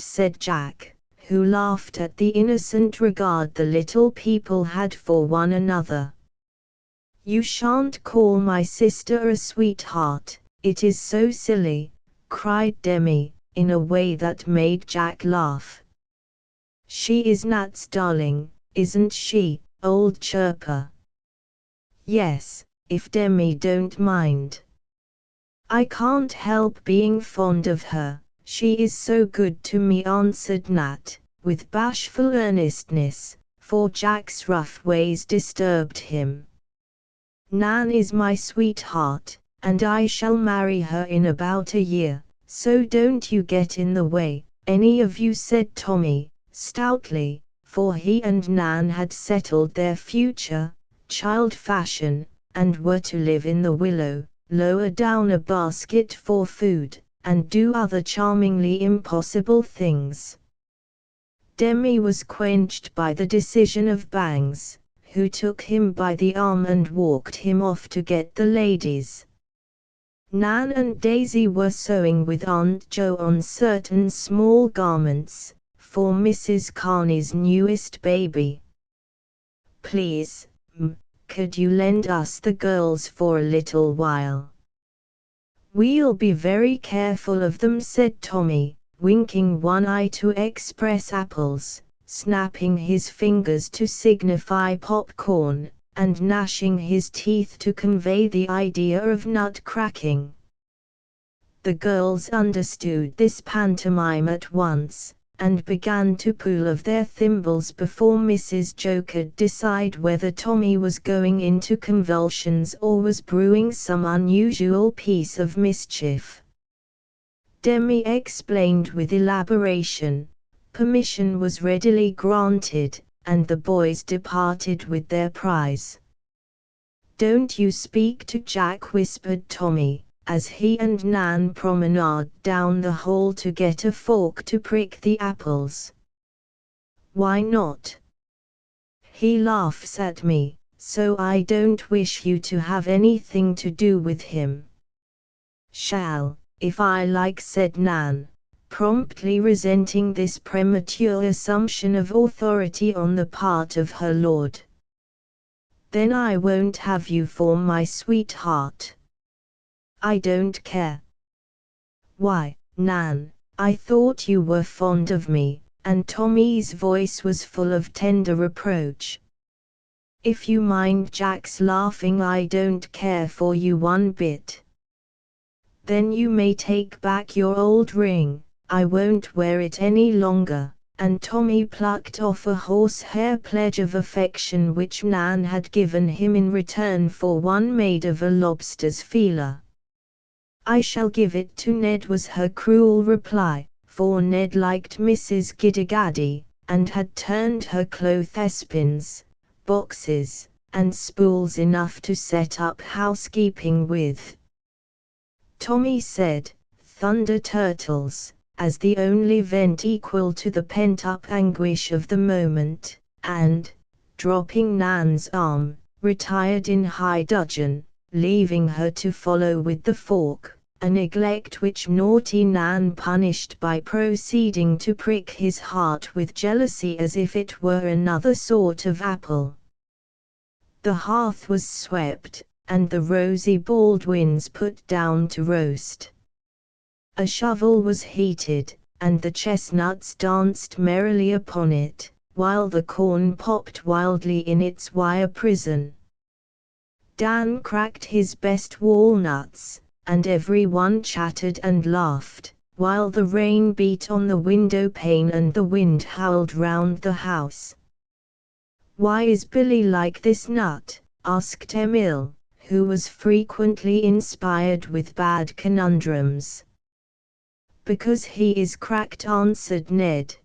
said Jack, who laughed at the innocent regard the little people had for one another. "You shan't call my sister a sweetheart, it is so silly," cried Demi, in a way that made Jack laugh. "She is Nat's darling, isn't she, old chirper?" "Yes, if Demi don't mind." "I can't help being fond of her, she is so good to me," answered Nat, with bashful earnestness, for Jack's rough ways disturbed him. "Nan is my sweetheart, and I shall marry her in about a year, so don't you get in the way, any of you," said Tommy, stoutly, for he and Nan had settled their future, child fashion, and were to live in the Willow, lower down a basket for food, and do other charmingly impossible things. Demi was quenched by the decision of Bangs, who took him by the arm and walked him off to get the ladies. Nan and Daisy were sewing with Aunt Jo on certain small garments, for Mrs. Carney's newest baby. "Please, could you lend us the girls for a little while?" "We'll be very careful of them," said Tommy, winking one eye to express apples, snapping his fingers to signify popcorn, and gnashing his teeth to convey the idea of nut cracking. The girls understood this pantomime at once, and began to pull of their thimbles before Mrs. Jo could decide whether Tommy was going into convulsions or was brewing some unusual piece of mischief. Demi explained with elaboration. Permission was readily granted, and the boys departed with their prize. "Don't you speak to Jack," whispered Tommy, as he and Nan promenaded down the hall to get a fork to prick the apples. "Why not?" "He laughs at me, so I don't wish you to have anything to do with him." "Shall, if I like," said Nan, promptly resenting this premature assumption of authority on the part of her lord. "Then I won't have you for my sweetheart." "I don't care." "Why, Nan, I thought you were fond of me," and Tommy's voice was full of tender reproach. "If you mind Jack's laughing, I don't care for you one bit." "Then you may take back your old ring, I won't wear it any longer," and Tommy plucked off a horsehair pledge of affection which Nan had given him in return for one made of a lobster's feeler. "I shall give it to Ned," was her cruel reply, for Ned liked Mrs. Giddygaddy, and had turned her clothespins, boxes, and spools enough to set up housekeeping with. Tommy said, "Thunder turtles," as the only vent equal to the pent-up anguish of the moment, and, dropping Nan's arm, retired in high dudgeon, leaving her to follow with the fork, a neglect which naughty Nan punished by proceeding to prick his heart with jealousy as if it were another sort of apple. The hearth was swept, and the rosy Baldwins put down to roast. A shovel was heated, and the chestnuts danced merrily upon it, while the corn popped wildly in its wire prison. Dan cracked his best walnuts, and everyone chattered and laughed, while the rain beat on the window pane and the wind howled round the house. "Why is Billy like this nut?" asked Emil, who was frequently inspired with bad conundrums. "Because he is cracked," answered Ned.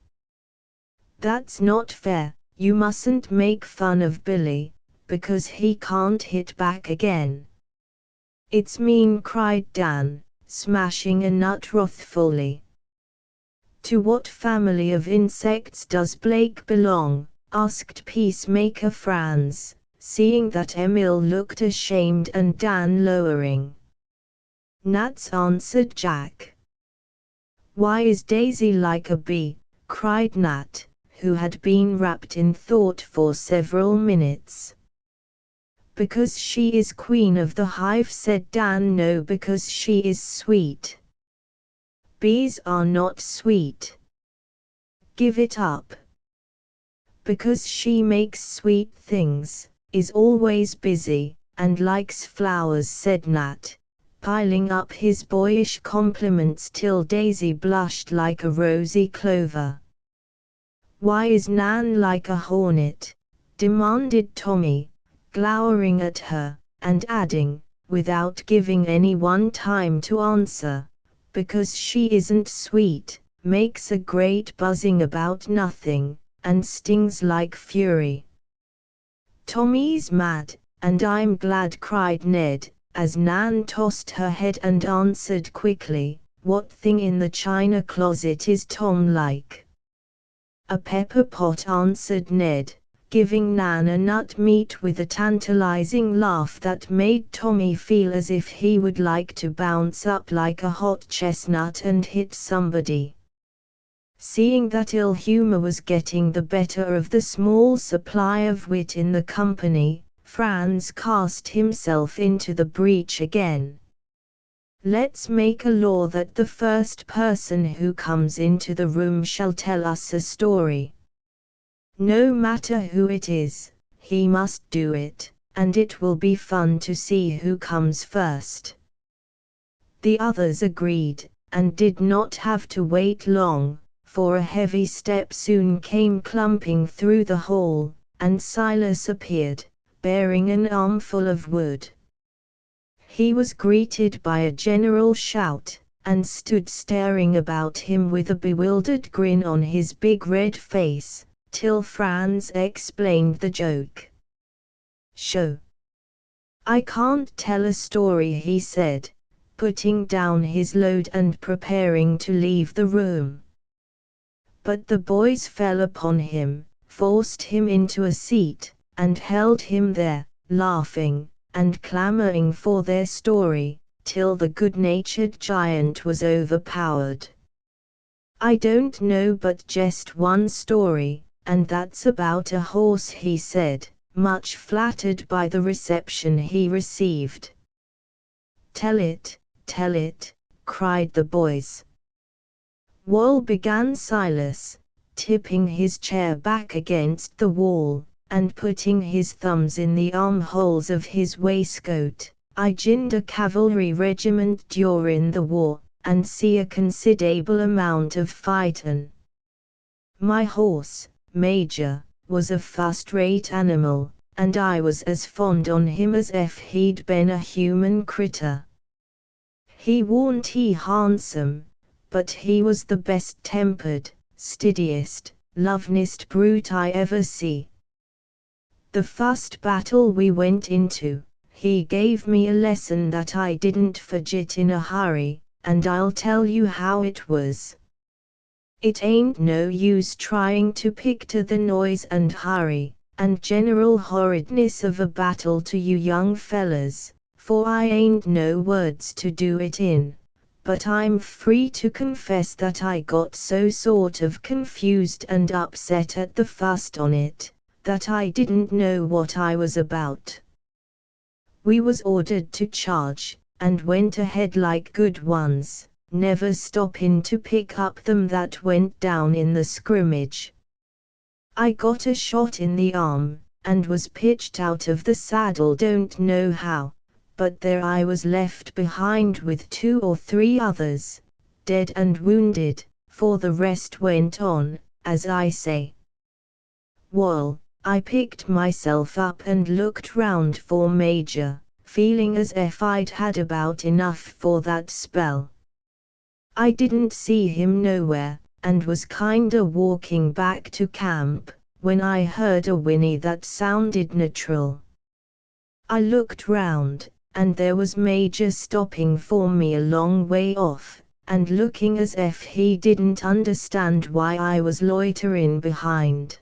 "That's not fair, you mustn't make fun of Billy, because he can't hit back again." "It's mean," cried Dan, smashing a nut wrathfully. "To what family of insects does Blake belong?" asked Peacemaker Franz, seeing that Emil looked ashamed and Dan lowering. "Gnats," answered Jack. "Why is Daisy like a bee?" cried Nat, who had been wrapped in thought for several minutes. "Because she is queen of the hive," said Dan. "No, because she is sweet." "Bees are not sweet. Give it up." "Because she makes sweet things, is always busy, and likes flowers," said Nat, piling up his boyish compliments till Daisy blushed like a rosy clover. "Why is Nan like a hornet?" demanded Tommy, glowering at her, and adding, without giving anyone time to answer, "Because she isn't sweet, makes a great buzzing about nothing, and stings like fury." "Tommy's mad, and I'm glad," cried Ned, as Nan tossed her head and answered quickly, "What thing in the china closet is Tom like?" "A pepper pot," answered Ned, giving Nan a nut meat with a tantalizing laugh that made Tommy feel as if he would like to bounce up like a hot chestnut and hit somebody. Seeing that ill humor was getting the better of the small supply of wit in the company, Franz cast himself into the breach again. "Let's make a law that the first person who comes into the room shall tell us a story. No matter who it is, he must do it, and it will be fun to see who comes first." The others agreed, and did not have to wait long, for a heavy step soon came clumping through the hall, and Silas appeared, bearing an armful of wood. He was greeted by a general shout, and stood staring about him with a bewildered grin on his big red face, till Franz explained the joke. "Show. I can't tell a story," he said, putting down his load and preparing to leave the room. But the boys fell upon him, forced him into a seat, and held him there, laughing, and clamoring for their story, till the good-natured giant was overpowered. "I don't know but just one story, and that's about a horse," he said, much flattered by the reception he received. Tell it," cried the boys. "Well," began Silas, tipping his chair back against the wall, and putting his thumbs in the armholes of his waistcoat, "I joined a cavalry regiment during the war, and see a considerable amount of fightin'. My horse, Major, was a first-rate animal, and I was as fond on him as if he'd been a human critter. He warn't handsome, but he was the best-tempered, steadiest, lovin'est brute I ever see. The first battle we went into, he gave me a lesson that I didn't forget in a hurry, and I'll tell you how it was. It ain't no use trying to picture the noise and hurry, and general horridness of a battle to you young fellas, for I ain't no words to do it in. But I'm free to confess that I got so sort of confused and upset at the first on it, that I didn't know what I was about. We was ordered to charge, and went ahead like good ones, never stopping to pick up them that went down in the scrimmage. I got a shot in the arm, and was pitched out of the saddle don't know how, but there I was left behind with 2 or 3 others, dead and wounded, for the rest went on, as I say. Well, I picked myself up and looked round for Major, feeling as if I'd had about enough for that spell. I didn't see him nowhere, and was kinda walking back to camp, when I heard a whinny that sounded natural. I looked round, and there was Major stopping for me a long way off, and looking as if he didn't understand why I was loitering behind.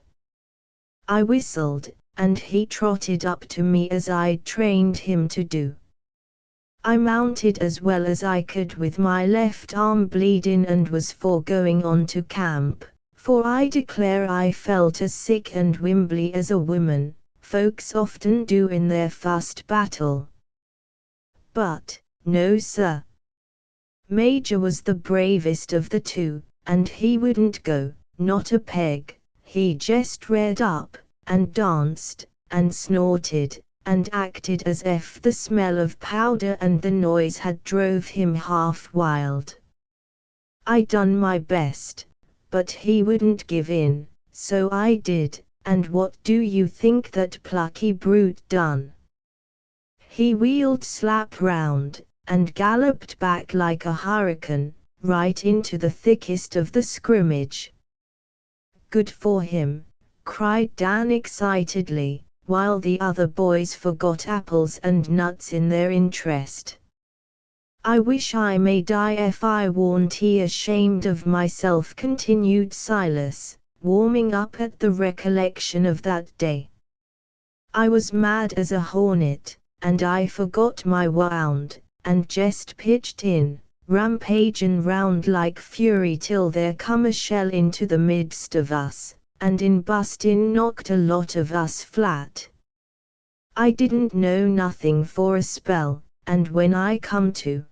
I whistled, and he trotted up to me as I'd trained him to do. I mounted as well as I could with my left arm bleeding and was for going on to camp, for I declare I felt as sick and wimbly as a woman, folks often do in their first battle. But, no sir. Major was the bravest of the two, and he wouldn't go, not a peg. He just reared up, and danced, and snorted, and acted as if the smell of powder and the noise had drove him half wild. I done my best, but he wouldn't give in, so I did, and what do you think that plucky brute done? He wheeled slap round, and galloped back like a hurricane, right into the thickest of the scrimmage. Good for him, cried Dan excitedly, while the other boys forgot apples and nuts in their interest. I wish I may die if I warn't ashamed of myself, continued Silas, warming up at the recollection of that day. I was mad as a hornet, and I forgot my wound, and jest pitched in, rampagin' round like fury till there come a shell into the midst of us, and in bustin' knocked a lot of us flat. I didn't know nothing for a spell, and when I come to,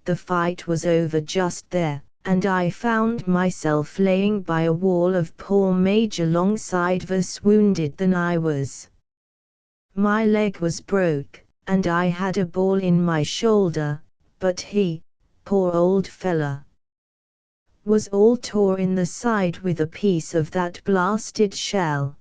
the fight was over just there, and I found myself laying by a wall of poor Major longside worse wounded than I was. My leg was broke, and I had a ball in my shoulder, but he, poor old fella, was all tore in the side with a piece of that blasted shell.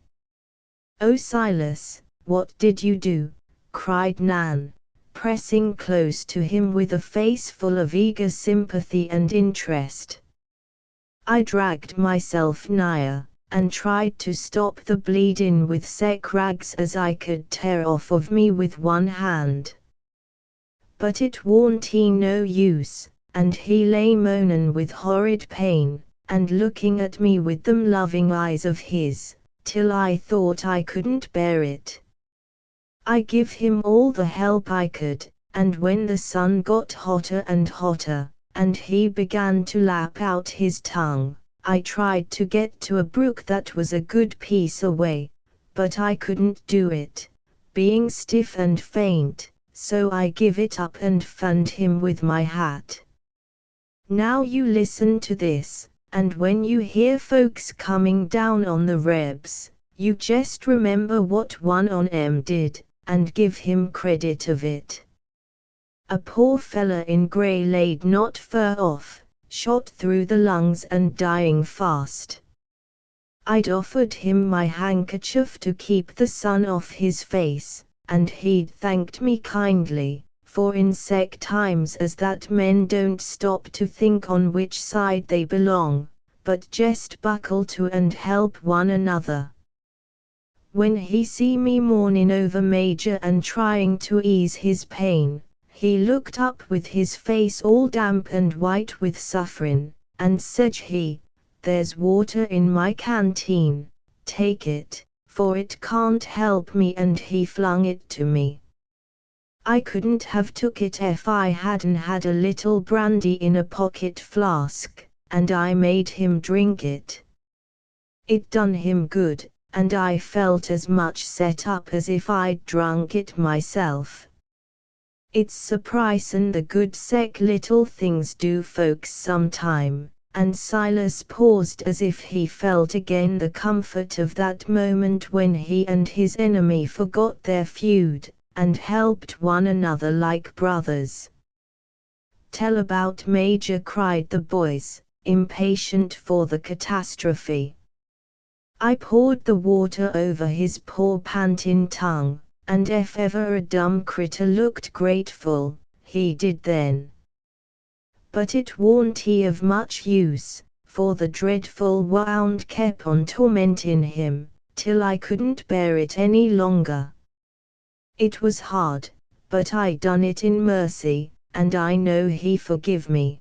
Oh Silas, what did you do? Cried Nan, pressing close to him with a face full of eager sympathy and interest. I dragged myself nigher, and tried to stop the bleeding with sech rags as I could tear off of me with one hand. But it warn't no use, and he lay moanin' with horrid pain, and looking at me with them loving eyes of his, till I thought I couldn't bear it. I give him all the help I could, and when the sun got hotter and hotter, and he began to lap out his tongue, I tried to get to a brook that was a good piece away, but I couldn't do it, being stiff and faint, so I give it up and fanned him with my hat. Now you listen to this, and when you hear folks coming down on the Rebs, you just remember what one on 'em did, and give him credit of it. A poor fella in grey laid not fur off, shot through the lungs and dying fast. I'd offered him my handkerchief to keep the sun off his face, and he'd thanked me kindly, for in sech times as that men don't stop to think on which side they belong, but jest buckle to and help one another. When he see me mourning over Major and trying to ease his pain, he looked up with his face all damp and white with suffering, and said he, "There's water in my canteen, take it, for it can't help me," and he flung it to me. I couldn't have took it if I hadn't had a little brandy in a pocket flask, and I made him drink it. It done him good, and I felt as much set up as if I'd drunk it myself. It's surprisin' the good sech little things do folks sometime, and Silas paused as if he felt again the comfort of that moment when he and his enemy forgot their feud, and helped one another like brothers. "Tell about Major," cried the boys, impatient for the catastrophe. I poured the water over his poor panting tongue, and if ever a dumb critter looked grateful, he did then. But it warn't he of much use, for the dreadful wound kep' on tormentin' him, till I couldn't bear it any longer. It was hard, but I done it in mercy, and I know he forgive me.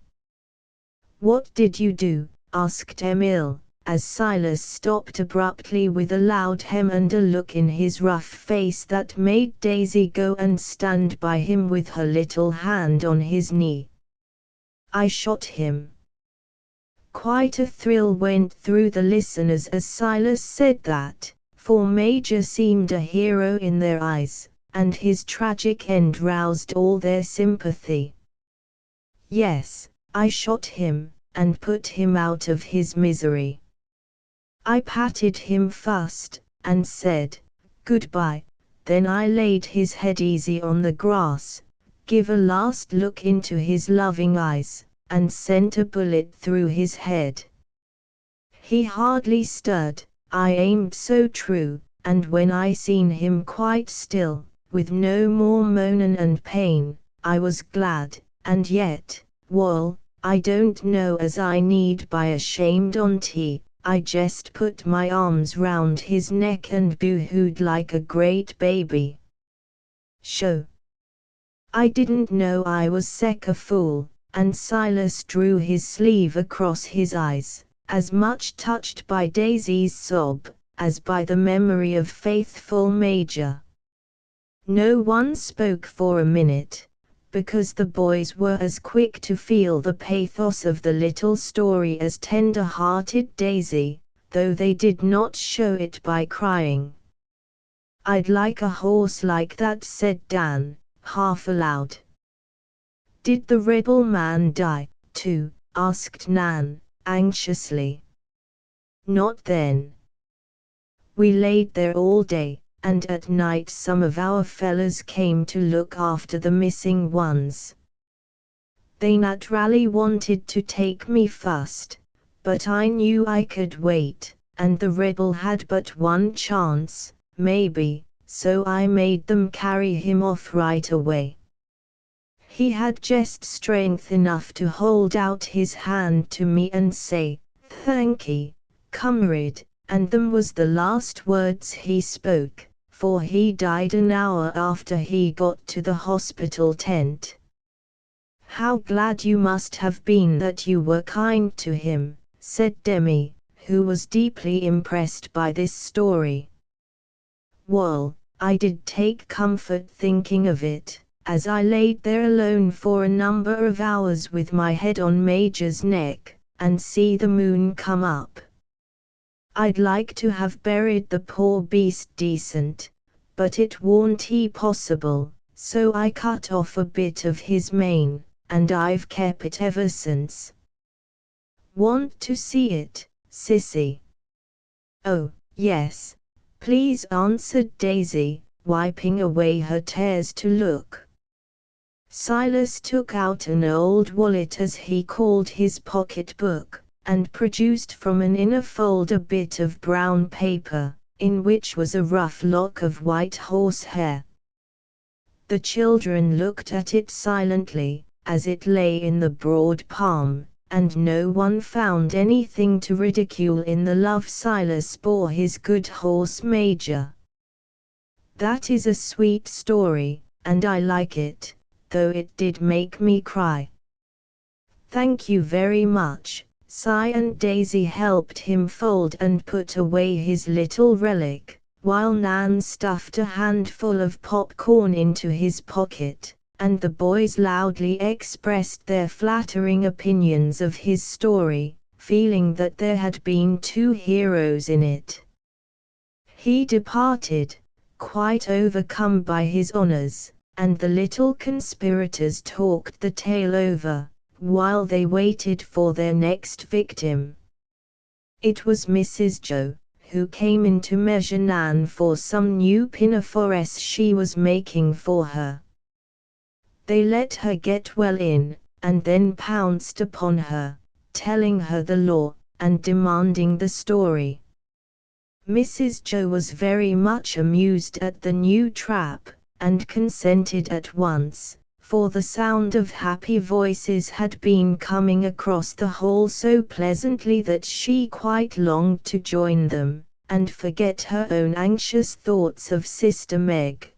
"What did you do?" asked Emil, as Silas stopped abruptly with a loud hem and a look in his rough face that made Daisy go and stand by him with her little hand on his knee. "I shot him." Quite a thrill went through the listeners as Silas said that, for Major seemed a hero in their eyes, and his tragic end roused all their sympathy. "Yes, I shot him, and put him out of his misery. I patted him first, and said, 'Goodbye,' then I laid his head easy on the grass, give a last look into his loving eyes, and sent a bullet through his head. He hardly stirred, I aimed so true, and when I seen him quite still, with no more moanin' and pain, I was glad, and yet, wall, I don't know as I need be ashamed on't. I jest put my arms round his neck and boo-hooed like a great baby. Sho! I didn't know I was sech a fool," and Silas drew his sleeve across his eyes, as much touched by Daisy's sob, as by the memory of faithful Major. No one spoke for a minute, because the boys were as quick to feel the pathos of the little story as tender-hearted Daisy, though they did not show it by crying. "I'd like a horse like that," said Dan, half aloud. "Did the rebel man die, too?" asked Nan, anxiously. "Not then. We laid there all day, and at night some of our fellows came to look after the missing ones. They naturally wanted to take me first, but I knew I could wait, and the rebel had but one chance, maybe, so I made them carry him off right away. He had just strength enough to hold out his hand to me and say, 'Thankee, comrade,' and them was the last words he spoke, for he died an hour after he got to the hospital tent." "How glad you must have been that you were kind to him," said Demi, who was deeply impressed by this story. "Well, I did take comfort thinking of it, as I laid there alone for a number of hours with my head on Major's neck, and see the moon come up. I'd like to have buried the poor beast decent, but it warn't possible, so I cut off a bit of his mane, and I've kept it ever since." "Want to see it, Sissy?" "Oh, yes, please," answered Daisy, wiping away her tears to look. Silas took out an old wallet, as he called his pocket-book, and produced from an inner fold a bit of brown paper, in which was a rough lock of white horsehair. The children looked at it silently, as it lay in the broad palm, and no one found anything to ridicule in the love Silas bore his good horse Major. "That is a sweet story, and I like it, though it did make me cry." "Thank you very much." Si and Daisy helped him fold and put away his little relic, while Nan stuffed a handful of popcorn into his pocket, and the boys loudly expressed their flattering opinions of his story, feeling that there had been two heroes in it. He departed, quite overcome by his honors, and the little conspirators talked the tale over, while they waited for their next victim. It was Mrs. Joe, who came in to measure Nan for some new pinafores she was making for her. They let her get well in, and then pounced upon her, telling her the law, and demanding the story. Mrs. Joe was very much amused at the new trap, and consented at once, for the sound of happy voices had been coming across the hall so pleasantly that she quite longed to join them, and forget her own anxious thoughts of Sister Meg.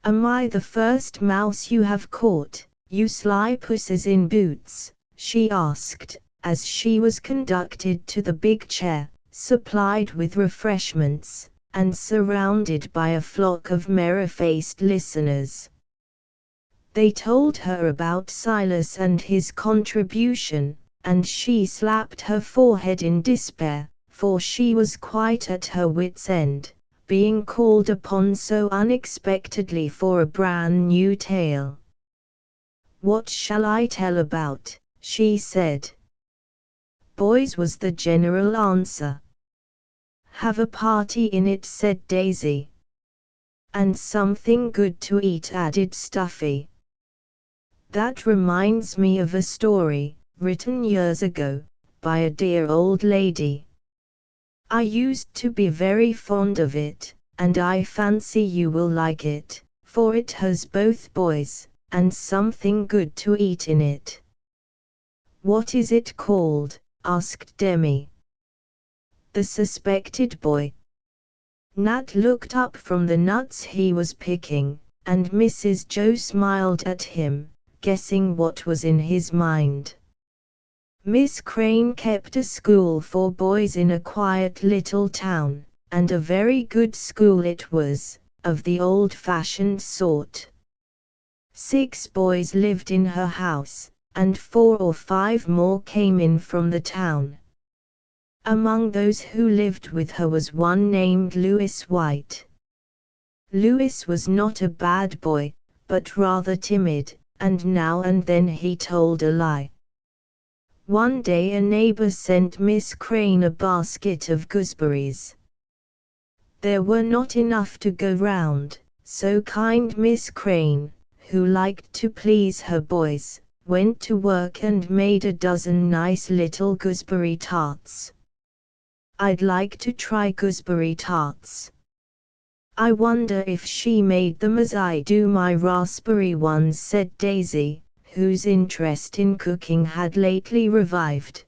"Am I the first mouse you have caught, you sly pusses in boots?" she asked, as she was conducted to the big chair, supplied with refreshments, and surrounded by a flock of merry-faced listeners. They told her about Silas and his contribution, and she slapped her forehead in despair, for she was quite at her wits' end, being called upon so unexpectedly for a brand new tale. "What shall I tell about?" she said. "Boys," was the general answer. "Have a party in it," said Daisy. "And something good to eat," added Stuffy. "That reminds me of a story, written years ago, by a dear old lady. I used to be very fond of it, and I fancy you will like it, for it has both boys, and something good to eat in it." "What is it called?" asked Demi. "The Suspected Boy." Nat looked up from the nuts he was picking, and Mrs. Joe smiled at him, guessing what was in his mind. Miss Crane kept a school for boys in a quiet little town, and a very good school it was, of the old-fashioned sort. 6 boys lived in her house, and 4 or 5 more came in from the town. Among those who lived with her was one named Louis White. Louis was not a bad boy, but rather timid, and now and then he told a lie. One day a neighbor sent Miss Crane a basket of gooseberries. There were not enough to go round, so kind Miss Crane, who liked to please her boys, went to work and made a dozen nice little gooseberry tarts. "I'd like to try gooseberry tarts. I wonder if she made them as I do my raspberry ones," said Daisy, whose interest in cooking had lately revived.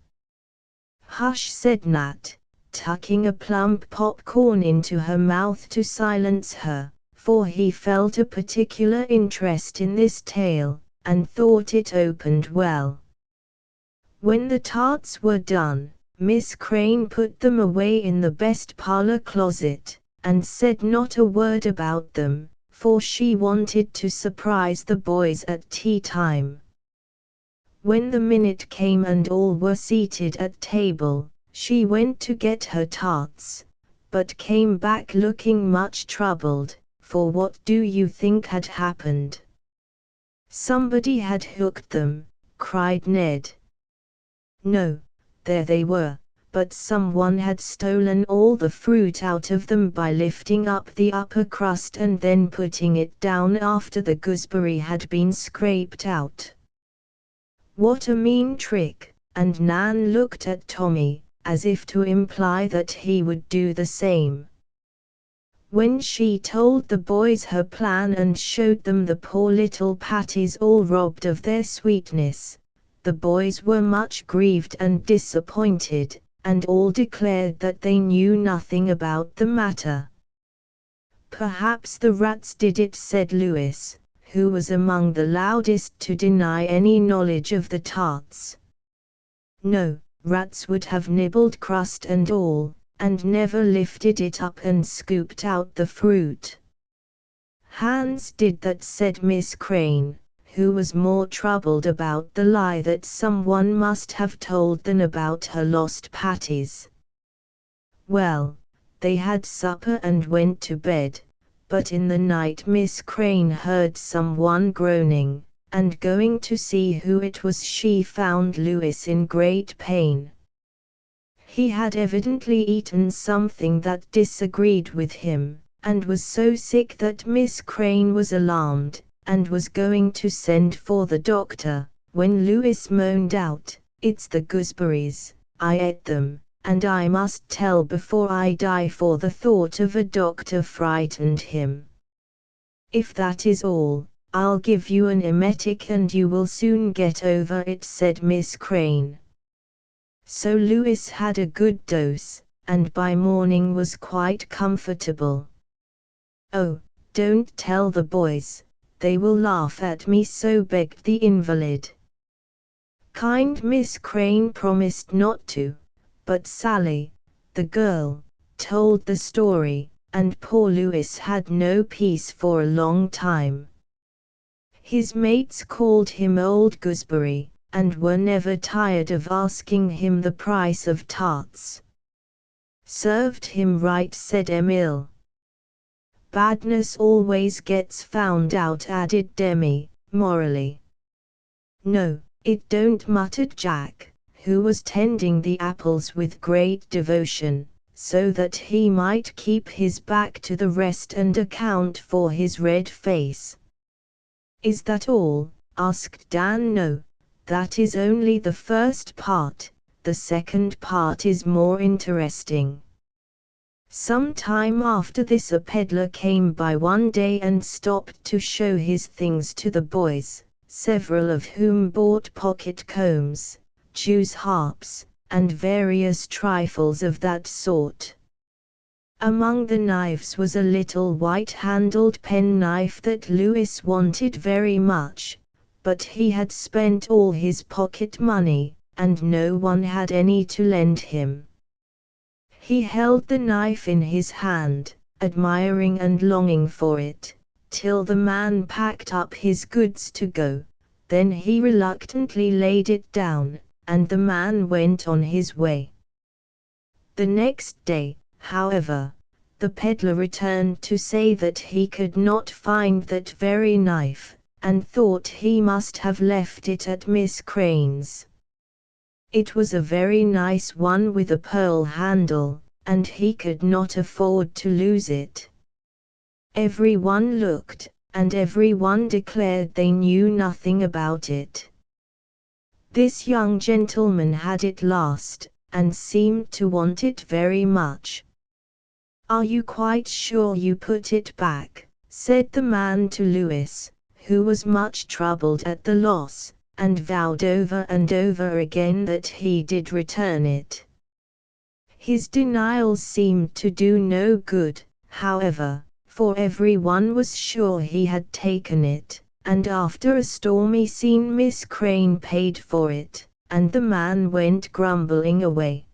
"Hush," said Nat, tucking a plump popcorn into her mouth to silence her, for he felt a particular interest in this tale, and thought it opened well. When the tarts were done, Miss Crane put them away in the best parlor closet, and said not a word about them, for she wanted to surprise the boys at tea time. When the minute came and all were seated at table, she went to get her tarts, but came back looking much troubled, for what do you think had happened? "Somebody had hooked them," cried Ned. "No, there they were, but someone had stolen all the fruit out of them by lifting up the upper crust and then putting it down after the gooseberry had been scraped out." "What a mean trick!" and Nan looked at Tommy, as if to imply that he would do the same. When she told the boys her plan and showed them the poor little patties all robbed of their sweetness, the boys were much grieved and disappointed, and all declared that they knew nothing about the matter. "Perhaps the rats did it," said Louis, who was among the loudest to deny any knowledge of the tarts. "No, rats would have nibbled crust and all, and never lifted it up and scooped out the fruit." "Hans did that," said Miss Crane, who was more troubled about the lie that someone must have told than about her lost patties. "Well, they had supper and went to bed, but in the night Miss Crane heard someone groaning, and going to see who it was she found Louis in great pain. He had evidently eaten something that disagreed with him, and was so sick that Miss Crane was alarmed, and was going to send for the doctor, when Louis moaned out, "It's the gooseberries, I ate them, and I must tell before I die," for the thought of a doctor frightened him. "If that is all, I'll give you an emetic and you will soon get over it," said Miss Crane. So Louis had a good dose, and by morning was quite comfortable. "Oh, don't tell the boys, they will laugh at me so," begged the invalid. Kind Miss Crane promised not to, but Sally, the girl, told the story, and poor Louis had no peace for a long time. His mates called him Old Gooseberry, and were never tired of asking him the price of tarts. Served him right, said Emile. Badness always gets found out, added Demi, morally. No, it don't, muttered Jack, who was tending the apples with great devotion, so that he might keep his back to the rest and account for his red face. Is that all? Asked Dan. No, that is only the first part, the second part is more interesting. Some time after this a peddler came by one day and stopped to show his things to the boys, several of whom bought pocket combs, jews' harps, and various trifles of that sort. Among the knives was a little white-handled penknife that Louis wanted very much, but he had spent all his pocket money, and no one had any to lend him. He held the knife in his hand, admiring and longing for it, till the man packed up his goods to go. Then he reluctantly laid it down, and the man went on his way. The next day, however, the peddler returned to say that he could not find that very knife, and thought he must have left it at Miss Crane's. It was a very nice one with a pearl handle, and he could not afford to lose it. Every one looked, and every one declared they knew nothing about it. This young gentleman had it last, and seemed to want it very much. "Are you quite sure you put it back?" said the man to Louis, who was much troubled at the loss, and vowed over and over again that he did return it. His denials seemed to do no good, however, for every one was sure he had taken it, and after a stormy scene Miss Crane paid for it, and the man went grumbling away.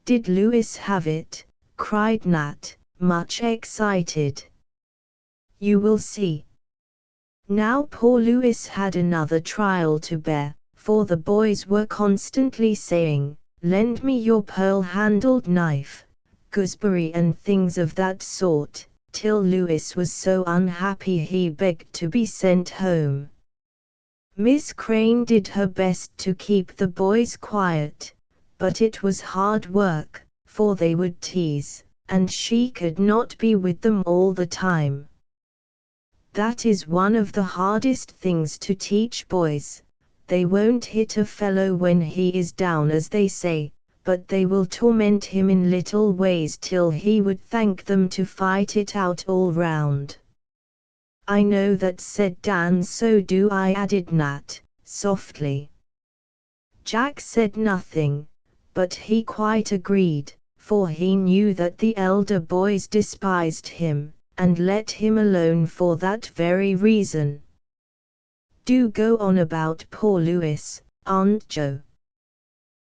"Did Louis have it?" cried Nat, much excited. "You will see." Now poor Louis had another trial to bear, for the boys were constantly saying, "Lend me your pearl-handled knife, Gooseberry," and things of that sort, till Louis was so unhappy he begged to be sent home. Miss Crane did her best to keep the boys quiet, but it was hard work, for they would tease, and she could not be with them all the time. That is one of the hardest things to teach boys. They won't hit a fellow when he is down, as they say, but they will torment him in little ways till he would thank them to fight it out all round. "I know that," said Dan. "So do I," added Nat, softly. Jack said nothing, but he quite agreed, for he knew that the elder boys despised him, and let him alone for that very reason. "Do go on about poor Louis, Aunt Jo."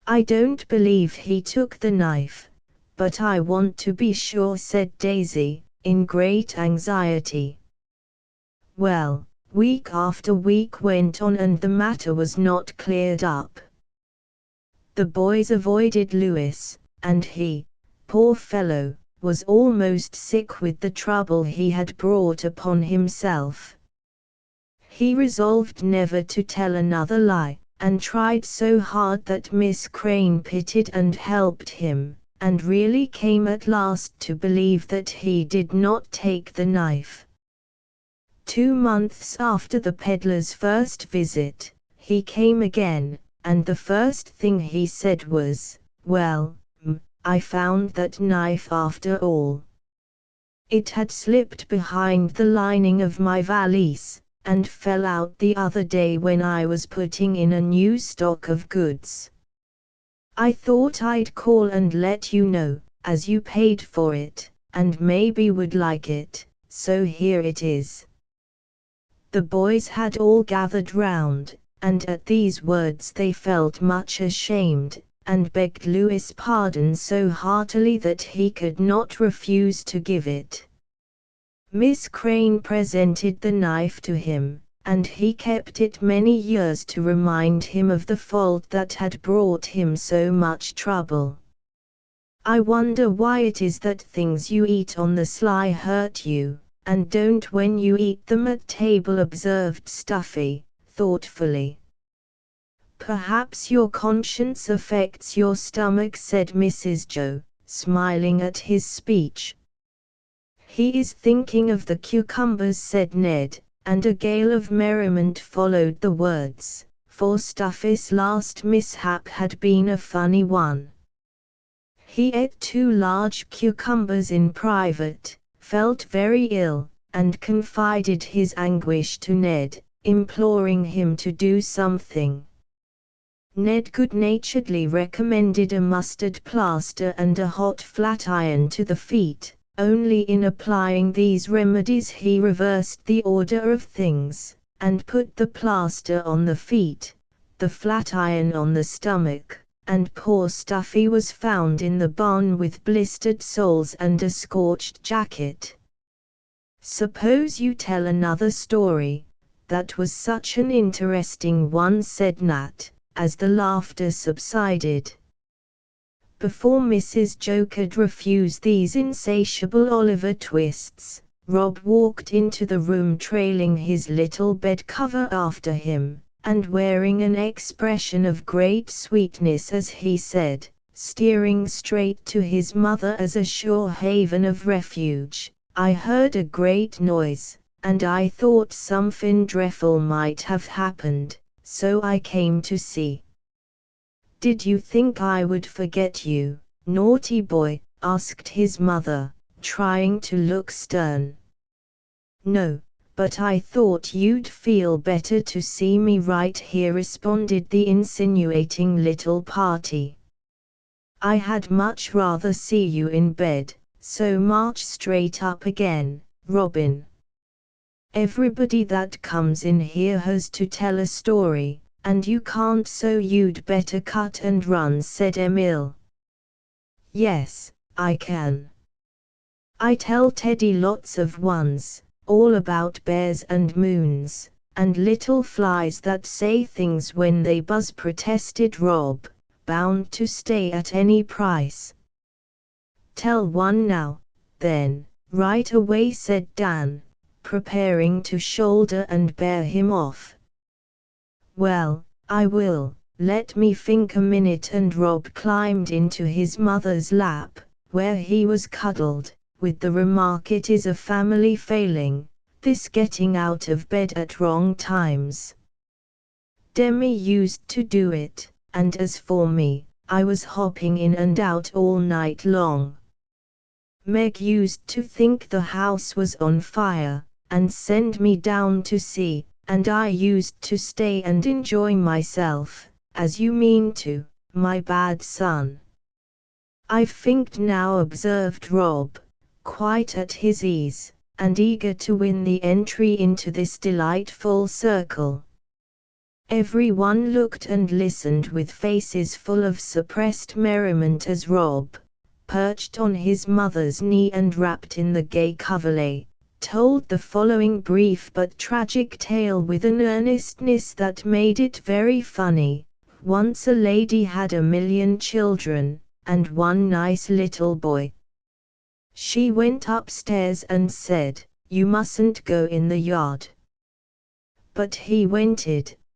"I don't believe he took the knife, but I want to be sure," said Daisy, in great anxiety. Well, week after week went on and the matter was not cleared up. The boys avoided Louis, and he, poor fellow, was almost sick with the trouble he had brought upon himself. He resolved never to tell another lie, and tried so hard that Miss Crane pitied and helped him, and really came at last to believe that he did not take the knife. 2 months after the peddler's first visit, he came again, and the first thing he said was, "Well, I found that knife after all. It had slipped behind the lining of my valise, and fell out the other day when I was putting in a new stock of goods. I thought I'd call and let you know, as you paid for it, and maybe would like it, so here it is." The boys had all gathered round, and at these words they felt much ashamed, and begged Louis pardon so heartily that he could not refuse to give it. Miss Crane presented the knife to him, and he kept it many years to remind him of the fault that had brought him so much trouble. "I wonder why it is that things you eat on the sly hurt you, and don't when you eat them at table," observed Stuffy, thoughtfully. "Perhaps your conscience affects your stomach," said Mrs. Joe, smiling at his speech. "He is thinking of the cucumbers," said Ned, and a gale of merriment followed the words, for Stuffy's last mishap had been a funny one. He ate 2 large cucumbers in private, felt very ill, and confided his anguish to Ned, imploring him to do something. Ned good-naturedly recommended a mustard plaster and a hot flat iron to the feet. Only in applying these remedies he reversed the order of things, and put the plaster on the feet, the flat iron on the stomach, and poor Stuffy was found in the barn with blistered soles and a scorched jacket. "Suppose you tell another story, that was such an interesting one," said Nat, as the laughter subsided. Before Mrs. Joe could refuse these insatiable Oliver twists, Rob walked into the room trailing his little bed cover after him, and wearing an expression of great sweetness as he said, steering straight to his mother as a sure haven of refuge, "I heard a great noise, and I thought something dreadful might have happened, so I came to see." "Did you think I would forget you, naughty boy?" asked his mother, trying to look stern. "No, but I thought you'd feel better to see me right here," responded the insinuating little party. "I had much rather see you in bed, so march straight up again, Robin. Everybody that comes in here has to tell a story, and you can't, so you'd better cut and run," said Emil. "Yes, I can. I tell Teddy lots of ones, all about bears and moons, and little flies that say things when they buzz," protested Rob, bound to stay at any price. "Tell one now, then, right away," said Dan, preparing to shoulder and bear him off. "Well, I will, let me think a minute," and Rob climbed into his mother's lap, where he was cuddled, with the remark, "It is a family failing, this getting out of bed at wrong times. Demi used to do it, and as for me, I was hopping in and out all night long. Meg used to think the house was on fire, and send me down to see, and I used to stay and enjoy myself, as you mean to, my bad son." "I've thinked now," observed Rob, quite at his ease, and eager to win the entry into this delightful circle. Everyone looked and listened with faces full of suppressed merriment as Rob, perched on his mother's knee and wrapped in the gay coverlet, told the following brief but tragic tale with an earnestness that made it very funny. Once a lady had 1,000,000 children, and one nice little boy. She went upstairs and said, "You mustn't go in the yard." But he went,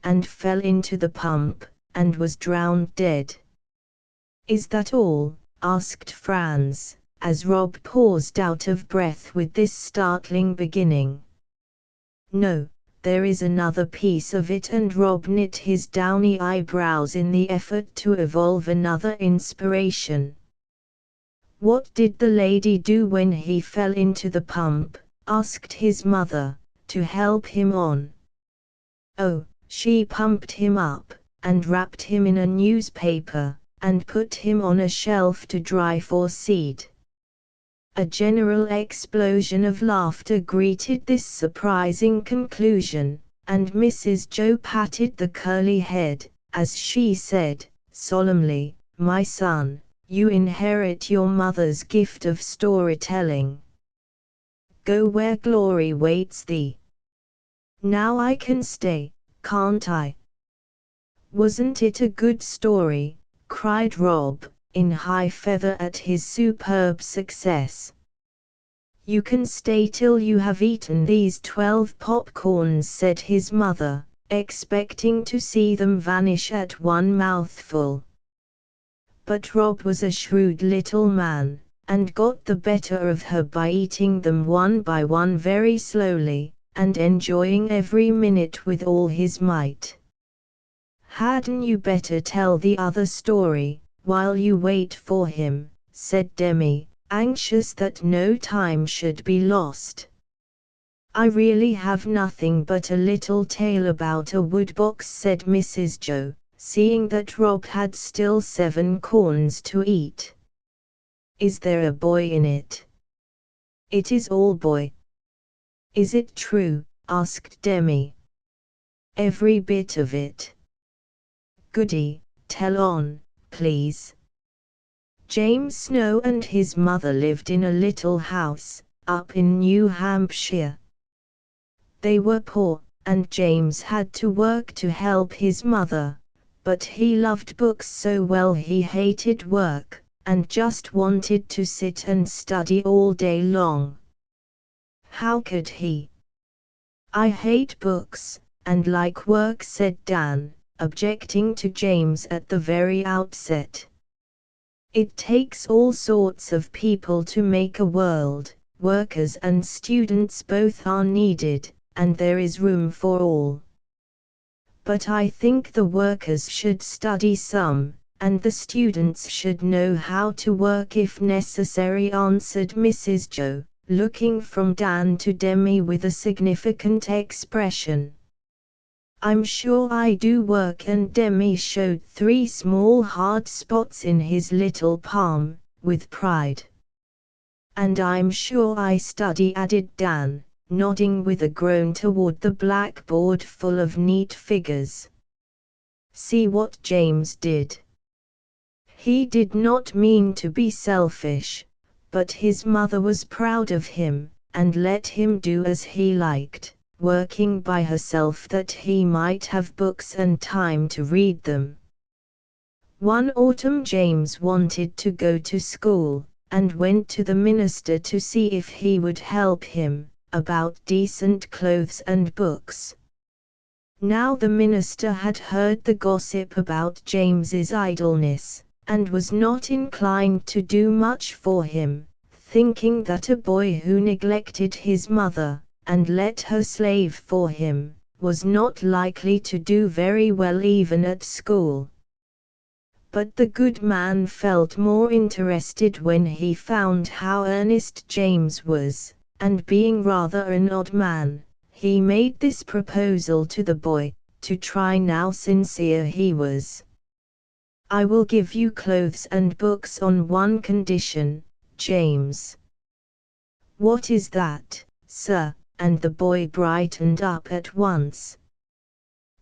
and fell into the pump, and was drowned dead. "Is that all?" asked Franz, as Rob paused out of breath with this startling beginning. "No, there is another piece of it," and Rob knit his downy eyebrows in the effort to evolve another inspiration. "What did the lady do when he fell into the pump?" asked his mother, to help him on. "Oh, she pumped him up, and wrapped him in a newspaper, and put him on a shelf to dry for seed." A general explosion of laughter greeted this surprising conclusion, and Mrs. Joe patted the curly head, as she said, solemnly, "My son, you inherit your mother's gift of storytelling. Go where glory waits thee. Now I can stay, can't I?" "Wasn't it a good story?" cried Rob, in high feather at his superb success. "You can stay till you have eaten these 12 popcorns," said his mother, expecting to see them vanish at one mouthful. But Rob was a shrewd little man, and got the better of her by eating them one by one very slowly, and enjoying every minute with all his might. "Hadn't you better tell the other story, while you wait for him?" said Demi, anxious that no time should be lost. "I really have nothing but a little tale about a woodbox," said Mrs. Joe, seeing that Rob had still 7 corns to eat. "Is there a boy in it?" "It is all boy." "Is it true?" asked Demi. "Every bit of it." "Goody, tell on, please." James Snow and his mother lived in a little house, up in New Hampshire. They were poor, and James had to work to help his mother, but he loved books so well he hated work, and just wanted to sit and study all day long. How could he? "I hate books, and like work," said Dan, objecting to James at the very outset. "It takes all sorts of people to make a world. Workers and students both are needed, and there is room for all." "But I think the workers should study some, and the students should know how to work if necessary," answered Mrs. Joe, looking from Dan to Demi with a significant expression. "I'm sure I do work," and Demi showed 3 small hard spots in his little palm, with pride. "And I'm sure I study," added Dan, nodding with a groan toward the blackboard full of neat figures. "See what James did." He did not mean to be selfish, but his mother was proud of him, and let him do as he liked, working by herself that he might have books and time to read them. One autumn James wanted to go to school, and went to the minister to see if he would help him, about decent clothes and books. Now the minister had heard the gossip about James's idleness, and was not inclined to do much for him, thinking that a boy who neglected his mother, and let her slave for him, was not likely to do very well even at school. But the good man felt more interested when he found how earnest James was, and being rather an odd man, he made this proposal to the boy, to try how sincere he was. "I will give you clothes and books on one condition, James." "What is that, sir?" and the boy brightened up at once.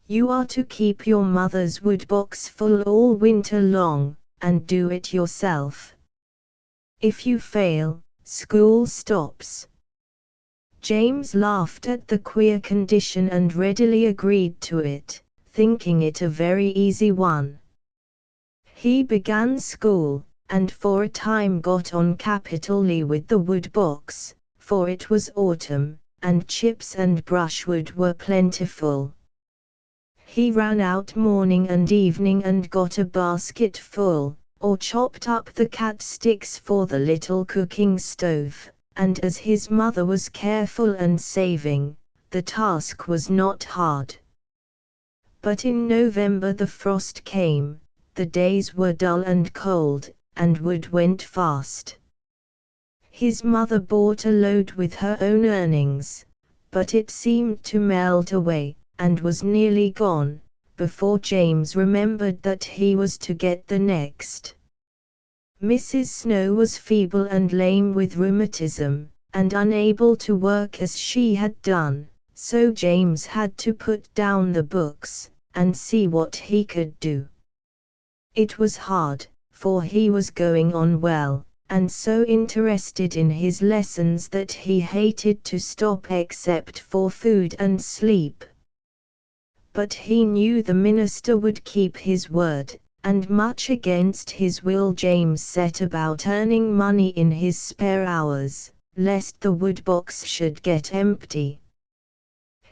"You are to keep your mother's woodbox full all winter long, and do it yourself. If you fail, school stops." James laughed at the queer condition and readily agreed to it, thinking it a very easy one. He began school, and for a time got on capitally with the woodbox, for it was autumn, and chips and brushwood were plentiful. He ran out morning and evening and got a basket full, or chopped up the cat sticks for the little cooking stove, and as his mother was careful and saving, the task was not hard. But in November the frost came, the days were dull and cold, and wood went fast. His mother bought a load with her own earnings, but it seemed to melt away, and was nearly gone, before James remembered that he was to get the next. Mrs. Snow was feeble and lame with rheumatism, and unable to work as she had done, so James had to put down the books, and see what he could do. It was hard, for he was going on well, and so interested in his lessons that he hated to stop except for food and sleep. But he knew the minister would keep his word, and much against his will James set about earning money in his spare hours, lest the woodbox should get empty.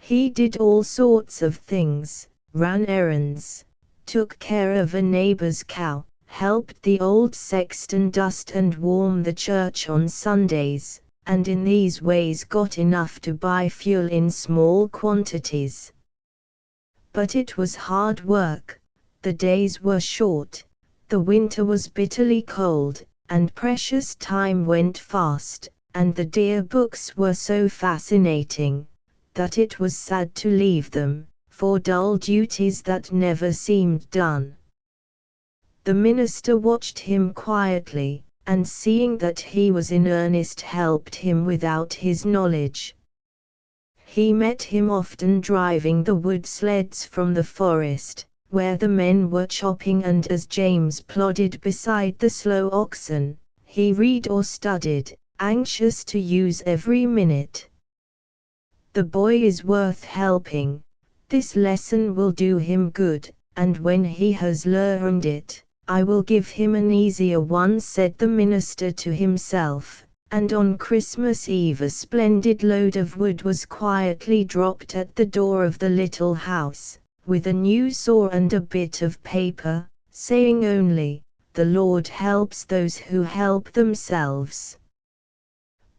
He did all sorts of things, ran errands, took care of a neighbor's cow, helped the old sexton dust and warm the church on Sundays, and in these ways got enough to buy fuel in small quantities. But it was hard work, the days were short, the winter was bitterly cold, and precious time went fast, and the dear books were so fascinating, that it was sad to leave them, for dull duties that never seemed done. The minister watched him quietly, and seeing that he was in earnest helped him without his knowledge. He met him often driving the wood sleds from the forest, where the men were chopping, and as James plodded beside the slow oxen, he read or studied, anxious to use every minute. The boy is worth helping. This lesson will do him good, and when he has learned it, I will give him an easier one, said the minister to himself, and on Christmas Eve a splendid load of wood was quietly dropped at the door of the little house, with a new saw and a bit of paper, saying only, "The Lord helps those who help themselves."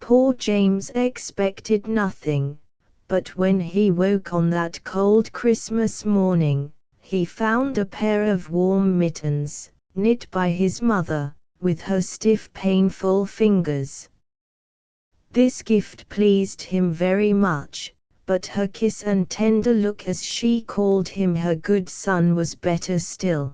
Poor James expected nothing, but when he woke on that cold Christmas morning, he found a pair of warm mittens, knit by his mother, with her stiff painful fingers. This gift pleased him very much, but her kiss and tender look as she called him her good son was better still.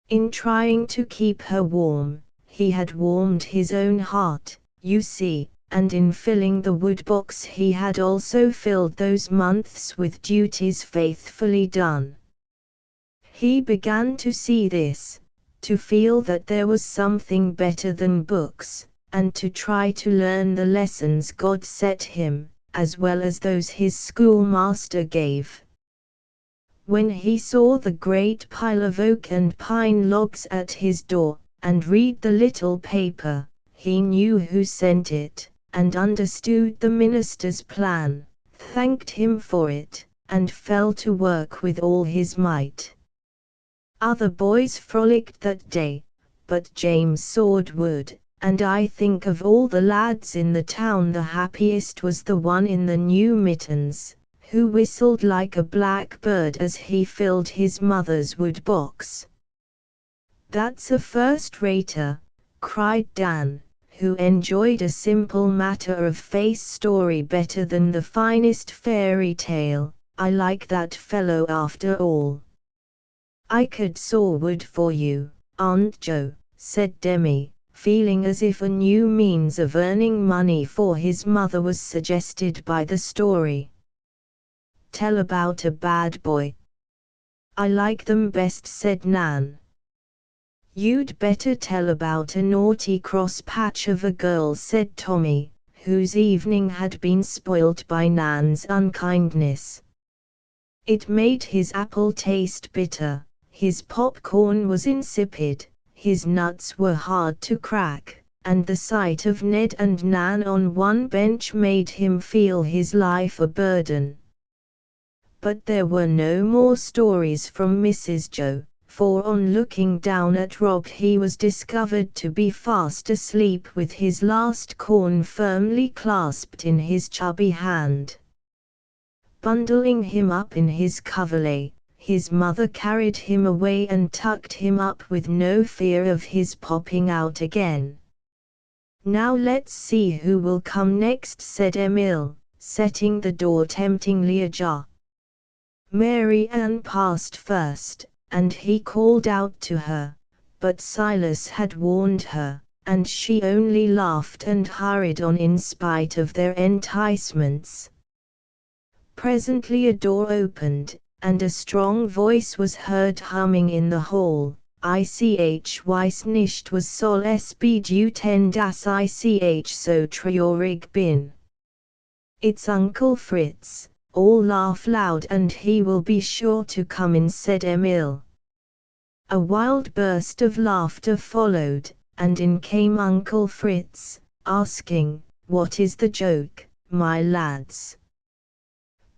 In trying to keep her warm, he had warmed his own heart, you see, and in filling the woodbox he had also filled those months with duties faithfully done. He began to see this, to feel that there was something better than books, and to try to learn the lessons God set him, as well as those his schoolmaster gave. When he saw the great pile of oak and pine logs at his door, and read the little paper, he knew who sent it, and understood the minister's plan, thanked him for it, and fell to work with all his might. Other boys frolicked that day, but James sawed wood, and I think of all the lads in the town the happiest was the one in the new mittens, who whistled like a blackbird as he filled his mother's wood box. "That's a first-rater," cried Dan, who enjoyed a simple matter-of-face story better than the finest fairy tale. "I like that fellow after all." "I could saw wood for you, Aunt Jo," said Demi, feeling as if a new means of earning money for his mother was suggested by the story. "Tell about a bad boy." "I like them best," said Nan. "You'd better tell about a naughty cross patch of a girl," said Tommy, whose evening had been spoilt by Nan's unkindness. It made his apple taste bitter, his popcorn was insipid, his nuts were hard to crack, and the sight of Ned and Nan on one bench made him feel his life a burden. But there were no more stories from Mrs. Joe, for on looking down at Rob he was discovered to be fast asleep with his last corn firmly clasped in his chubby hand. Bundling him up in his coverlet, his mother carried him away and tucked him up with no fear of his popping out again. "Now let's see who will come next," said Emil, setting the door temptingly ajar. Mary Ann passed first, and he called out to her, but Silas had warned her, and she only laughed and hurried on in spite of their enticements. Presently a door opened, and a strong voice was heard humming in the hall. Ich weiß nicht was soll es bedeuten das ich so traurig bin. It's Uncle Fritz. All laugh loud and he will be sure to come in, said Emil. A wild burst of laughter followed, and in came Uncle Fritz, asking, "What is the joke, my lads?"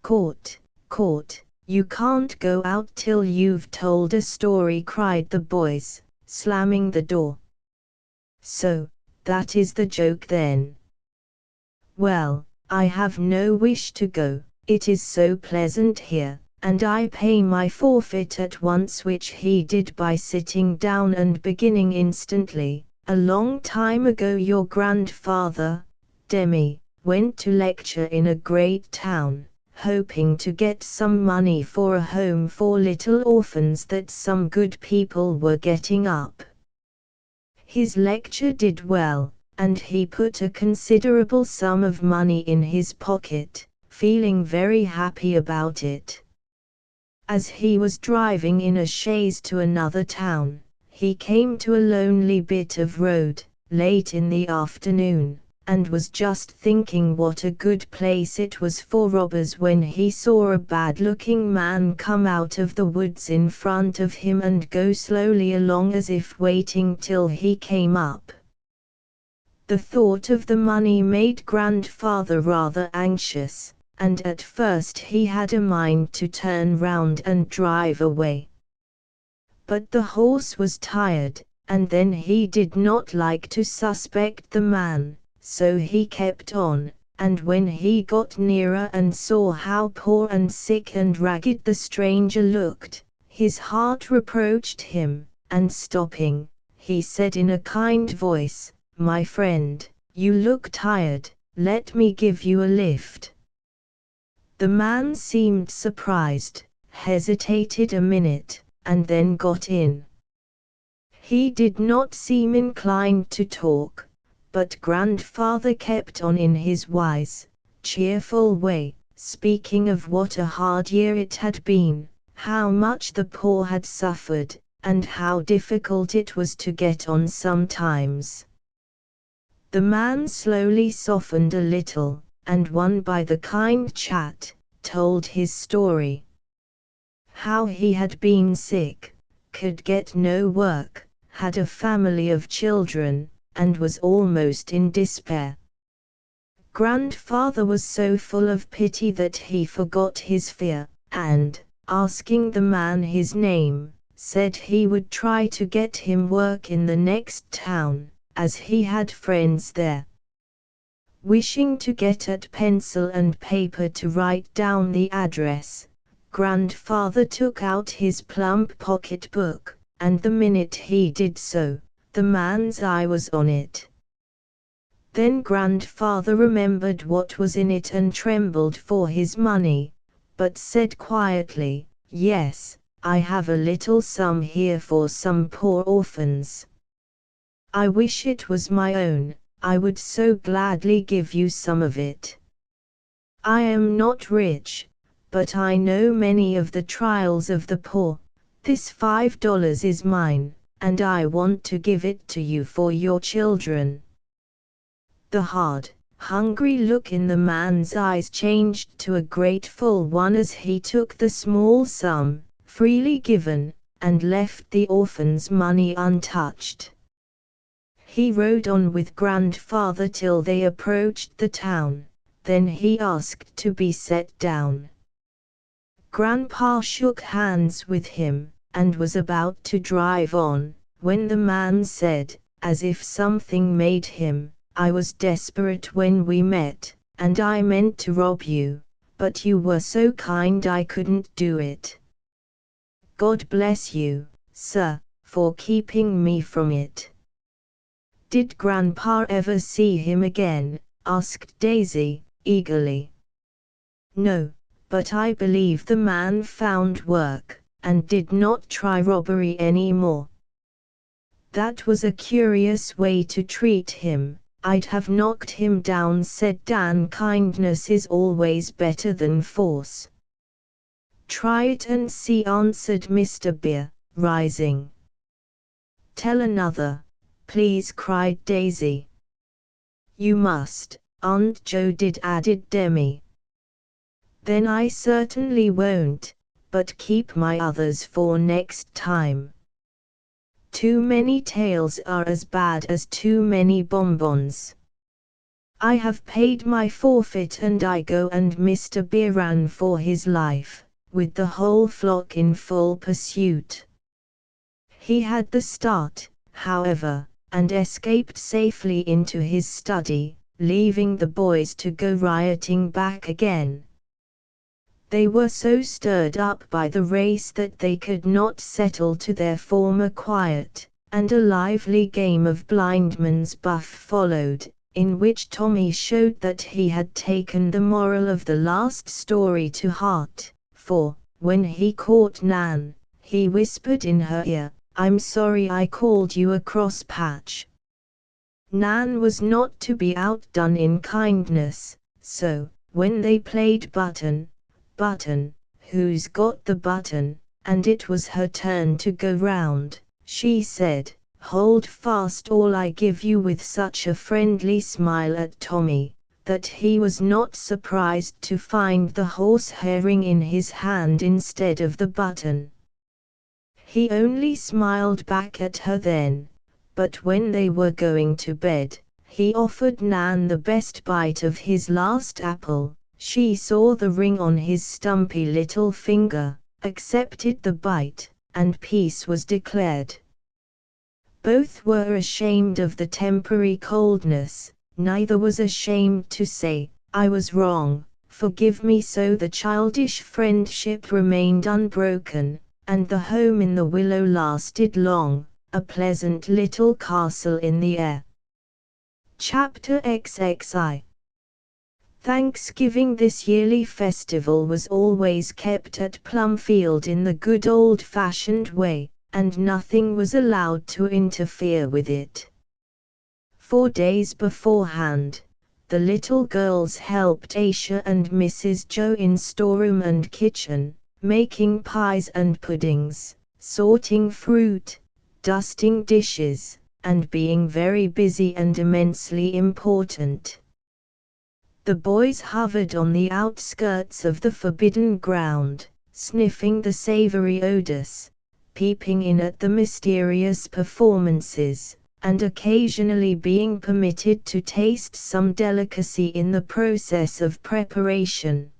"Caught, caught, you can't go out till you've told a story," cried the boys, slamming the door. "So, that is the joke then? Well, I have no wish to go, it is so pleasant here, and I pay my forfeit at once," which he did by sitting down and beginning instantly. "A long time ago your grandfather, Demi, went to lecture in a great town, hoping to get some money for a home for little orphans that some good people were getting up. His lecture did well, and he put a considerable sum of money in his pocket, feeling very happy about it. As he was driving in a chaise to another town, he came to a lonely bit of road, late in the afternoon, and was just thinking what a good place it was for robbers when he saw a bad-looking man come out of the woods in front of him and go slowly along as if waiting till he came up. The thought of the money made grandfather rather anxious, and at first he had a mind to turn round and drive away. But the horse was tired, and then he did not like to suspect the man, so he kept on, and when he got nearer and saw how poor and sick and ragged the stranger looked, his heart reproached him, and stopping, he said in a kind voice, "My friend, you look tired, let me give you a lift." The man seemed surprised, hesitated a minute, and then got in. He did not seem inclined to talk, but grandfather kept on in his wise, cheerful way, speaking of what a hard year it had been, how much the poor had suffered, and how difficult it was to get on sometimes. The man slowly softened a little, and won by the kind chat, told his story. How he had been sick, could get no work, had a family of children, and was almost in despair. Grandfather was so full of pity that he forgot his fear, and, asking the man his name, said he would try to get him work in the next town, as he had friends there. Wishing to get at pencil and paper to write down the address, grandfather took out his plump pocket-book, and the minute he did so, the man's eye was on it. Then grandfather remembered what was in it and trembled for his money, but said quietly, "Yes, I have a little sum here for some poor orphans. I wish it was my own, I would so gladly give you some of it. I am not rich, but I know many of the trials of the poor. This $5 is mine, and I want to give it to you for your children." The hard, hungry look in the man's eyes changed to a grateful one as he took the small sum, freely given, and left the orphans' money untouched. He rode on with grandfather till they approached the town, then he asked to be set down. Grandpa shook hands with him, and was about to drive on, when the man said, as if something made him, "I was desperate when we met, and I meant to rob you, but you were so kind I couldn't do it. God bless you, sir, for keeping me from it." "Did Grandpa ever see him again?" asked Daisy, eagerly. "No, but I believe the man found work, and did not try robbery any more. That was a curious way to treat him," I'd have knocked him down, said Dan. Kindness is always better than force. Try it and see, answered Mr. Bear, rising. Tell another, please, cried Daisy. You must, Aunt Jo did, added Demi. Then I certainly won't, but keep my others for next time. Too many tales are as bad as too many bonbons. I have paid my forfeit and I go. And Mr. Bear ran for his life, with the whole flock in full pursuit. He had the start, however, and escaped safely into his study, leaving the boys to go rioting back again. They were so stirred up by the race that they could not settle to their former quiet, and a lively game of blindman's buff followed, in which Tommy showed that he had taken the moral of the last story to heart, for, when he caught Nan, he whispered in her ear, I'm sorry I called you a cross patch. Nan was not to be outdone in kindness, so, when they played button, who's got the button, and it was her turn to go round, she said, hold fast all I give you, with such a friendly smile at Tommy, that he was not surprised to find the horse-herring in his hand instead of the button. He only smiled back at her then, but when they were going to bed, he offered Nan the best bite of his last apple. She saw the ring on his stumpy little finger, accepted the bite, and peace was declared. Both were ashamed of the temporary coldness, neither was ashamed to say, I was wrong, forgive me, so the childish friendship remained unbroken, and the home in the willow lasted long, a pleasant little castle in the air. Chapter XXI. Thanksgiving. This yearly festival was always kept at Plumfield in the good old-fashioned way, and nothing was allowed to interfere with it. 4 days beforehand, the little girls helped Aisha and Mrs. Jo in storeroom and kitchen, making pies and puddings, sorting fruit, dusting dishes, and being very busy and immensely important. The boys hovered on the outskirts of the forbidden ground, sniffing the savory odors, peeping in at the mysterious performances, and occasionally being permitted to taste some delicacy in the process of preparation.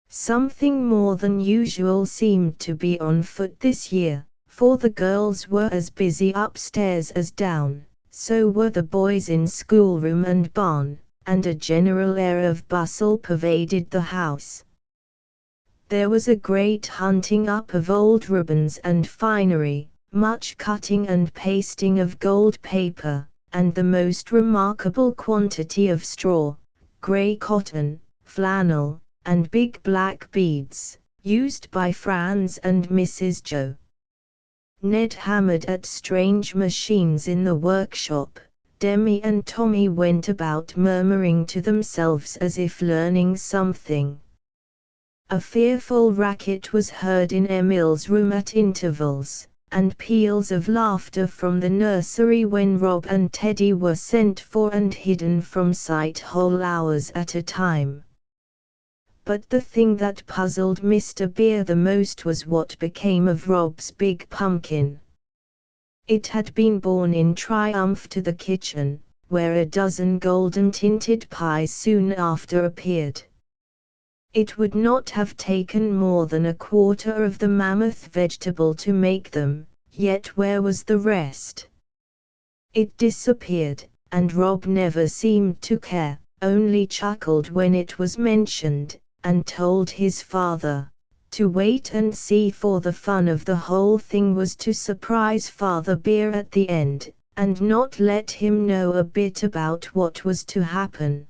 Something more than usual seemed to be on foot this year, for the girls were as busy upstairs as down, so were the boys in schoolroom and barn, and a general air of bustle pervaded the house. There was a great hunting up of old ribbons and finery, much cutting and pasting of gold paper, and the most remarkable quantity of straw, grey cotton, flannel, and big black beads, used by Franz and Mrs. Jo. Ned hammered at strange machines in the workshop. Demi and Tommy went about murmuring to themselves as if learning something. A fearful racket was heard in Emil's room at intervals, and peals of laughter from the nursery when Rob and Teddy were sent for and hidden from sight whole hours at a time. But the thing that puzzled Mr. Bear the most was what became of Rob's big pumpkin. It had been borne in triumph to the kitchen, where a dozen golden-tinted pies soon after appeared. It would not have taken more than a quarter of the mammoth vegetable to make them, yet where was the rest? It disappeared, and Rob never seemed to care, only chuckled when it was mentioned, and told his father to wait and see, for the fun of the whole thing was to surprise Father Bear at the end, and not let him know a bit about what was to happen.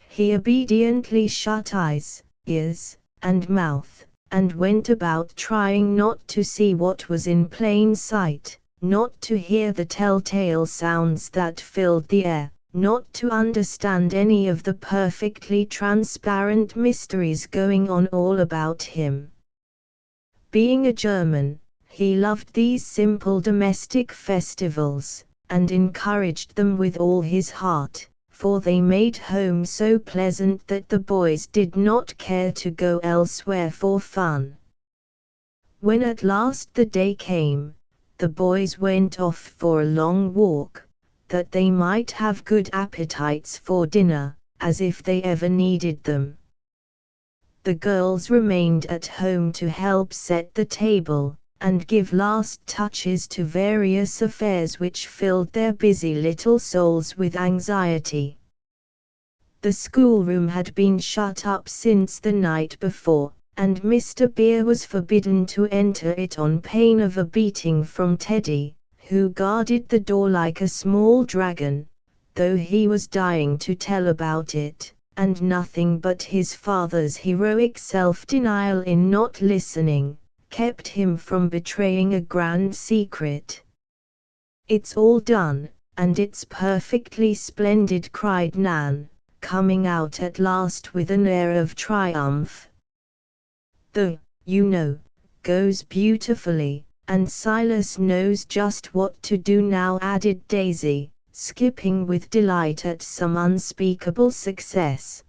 He obediently shut eyes, ears, and mouth, and went about trying not to see what was in plain sight, not to hear the telltale sounds that filled the air, not to understand any of the perfectly transparent mysteries going on all about him. Being a German, he loved these simple domestic festivals, and encouraged them with all his heart, for they made home so pleasant that the boys did not care to go elsewhere for fun. When at last the day came, the boys went off for a long walk, that they might have good appetites for dinner, as if they ever needed them. The girls remained at home to help set the table, and give last touches to various affairs which filled their busy little souls with anxiety. The schoolroom had been shut up since the night before, and Mr. Beer was forbidden to enter it on pain of a beating from Teddy, who guarded the door like a small dragon, though he was dying to tell about it, and nothing but his father's heroic self-denial in not listening kept him from betraying a grand secret. "It's all done, and it's perfectly splendid," cried Nan, coming out at last with an air of triumph. Goes beautifully, and Silas knows just what to do now," added Daisy, skipping with delight at some unspeakable success.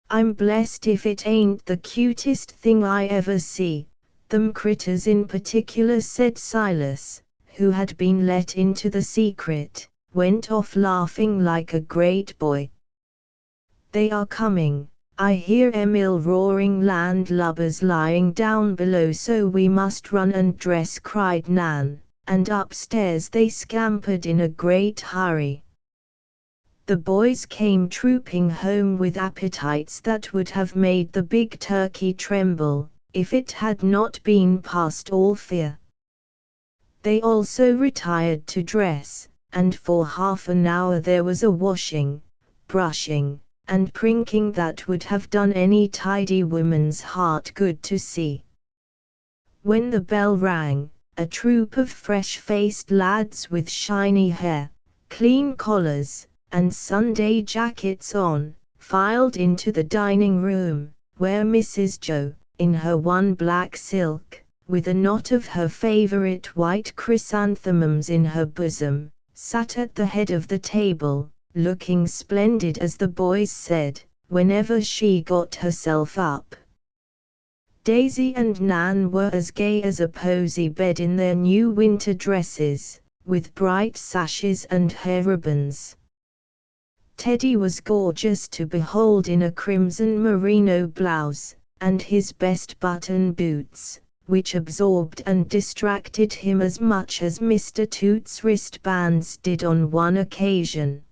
"I'm blessed if it ain't the cutest thing I ever see. Them critters in particular," said Silas, who had been let into the secret, went off laughing like a great boy. "They are coming. I hear Emil roaring landlubbers lying down below, so we must run and dress," cried Nan, and upstairs they scampered in a great hurry. The boys came trooping home with appetites that would have made the big turkey tremble, if it had not been past all fear. They also retired to dress, and for half an hour there was a washing, brushing, and prinking that would have done any tidy woman's heart good to see. When the bell rang, a troop of fresh-faced lads with shiny hair, clean collars, and Sunday jackets on, filed into the dining room, where Mrs. Joe, in her one black silk, with a knot of her favorite white chrysanthemums in her bosom, sat at the head of the table, looking splendid, as the boys said, whenever she got herself up. Daisy and Nan were as gay as a posy bed in their new winter dresses, with bright sashes and hair ribbons. Teddy was gorgeous to behold in a crimson merino blouse, and his best button boots, which absorbed and distracted him as much as Mr. Toots' wristbands did on one occasion.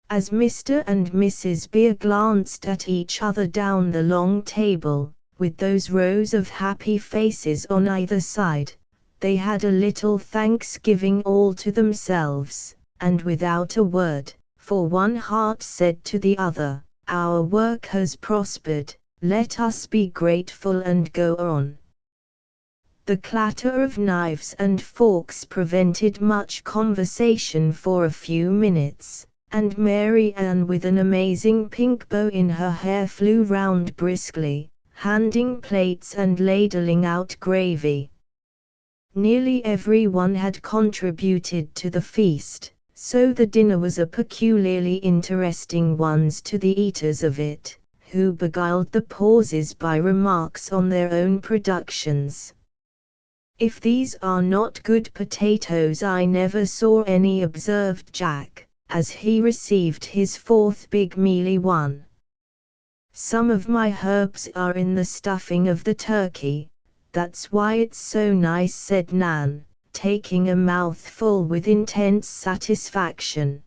As Mr. and Mrs. Beer glanced at each other down the long table, with those rows of happy faces on either side, they had a little thanksgiving all to themselves, and without a word, for one heart said to the other, "Our work has prospered, let us be grateful and go on." The clatter of knives and forks prevented much conversation for a few minutes, and Mary Ann, with an amazing pink bow in her hair, flew round briskly, handing plates and ladling out gravy. Nearly everyone had contributed to the feast, so the dinner was a peculiarly interesting one to the eaters of it, who beguiled the pauses by remarks on their own productions. "If these are not good potatoes, I never saw any," observed Jack, as he received his fourth big mealy one. "Some of my herbs are in the stuffing of the turkey, that's why it's so nice," said Nan, taking a mouthful with intense satisfaction.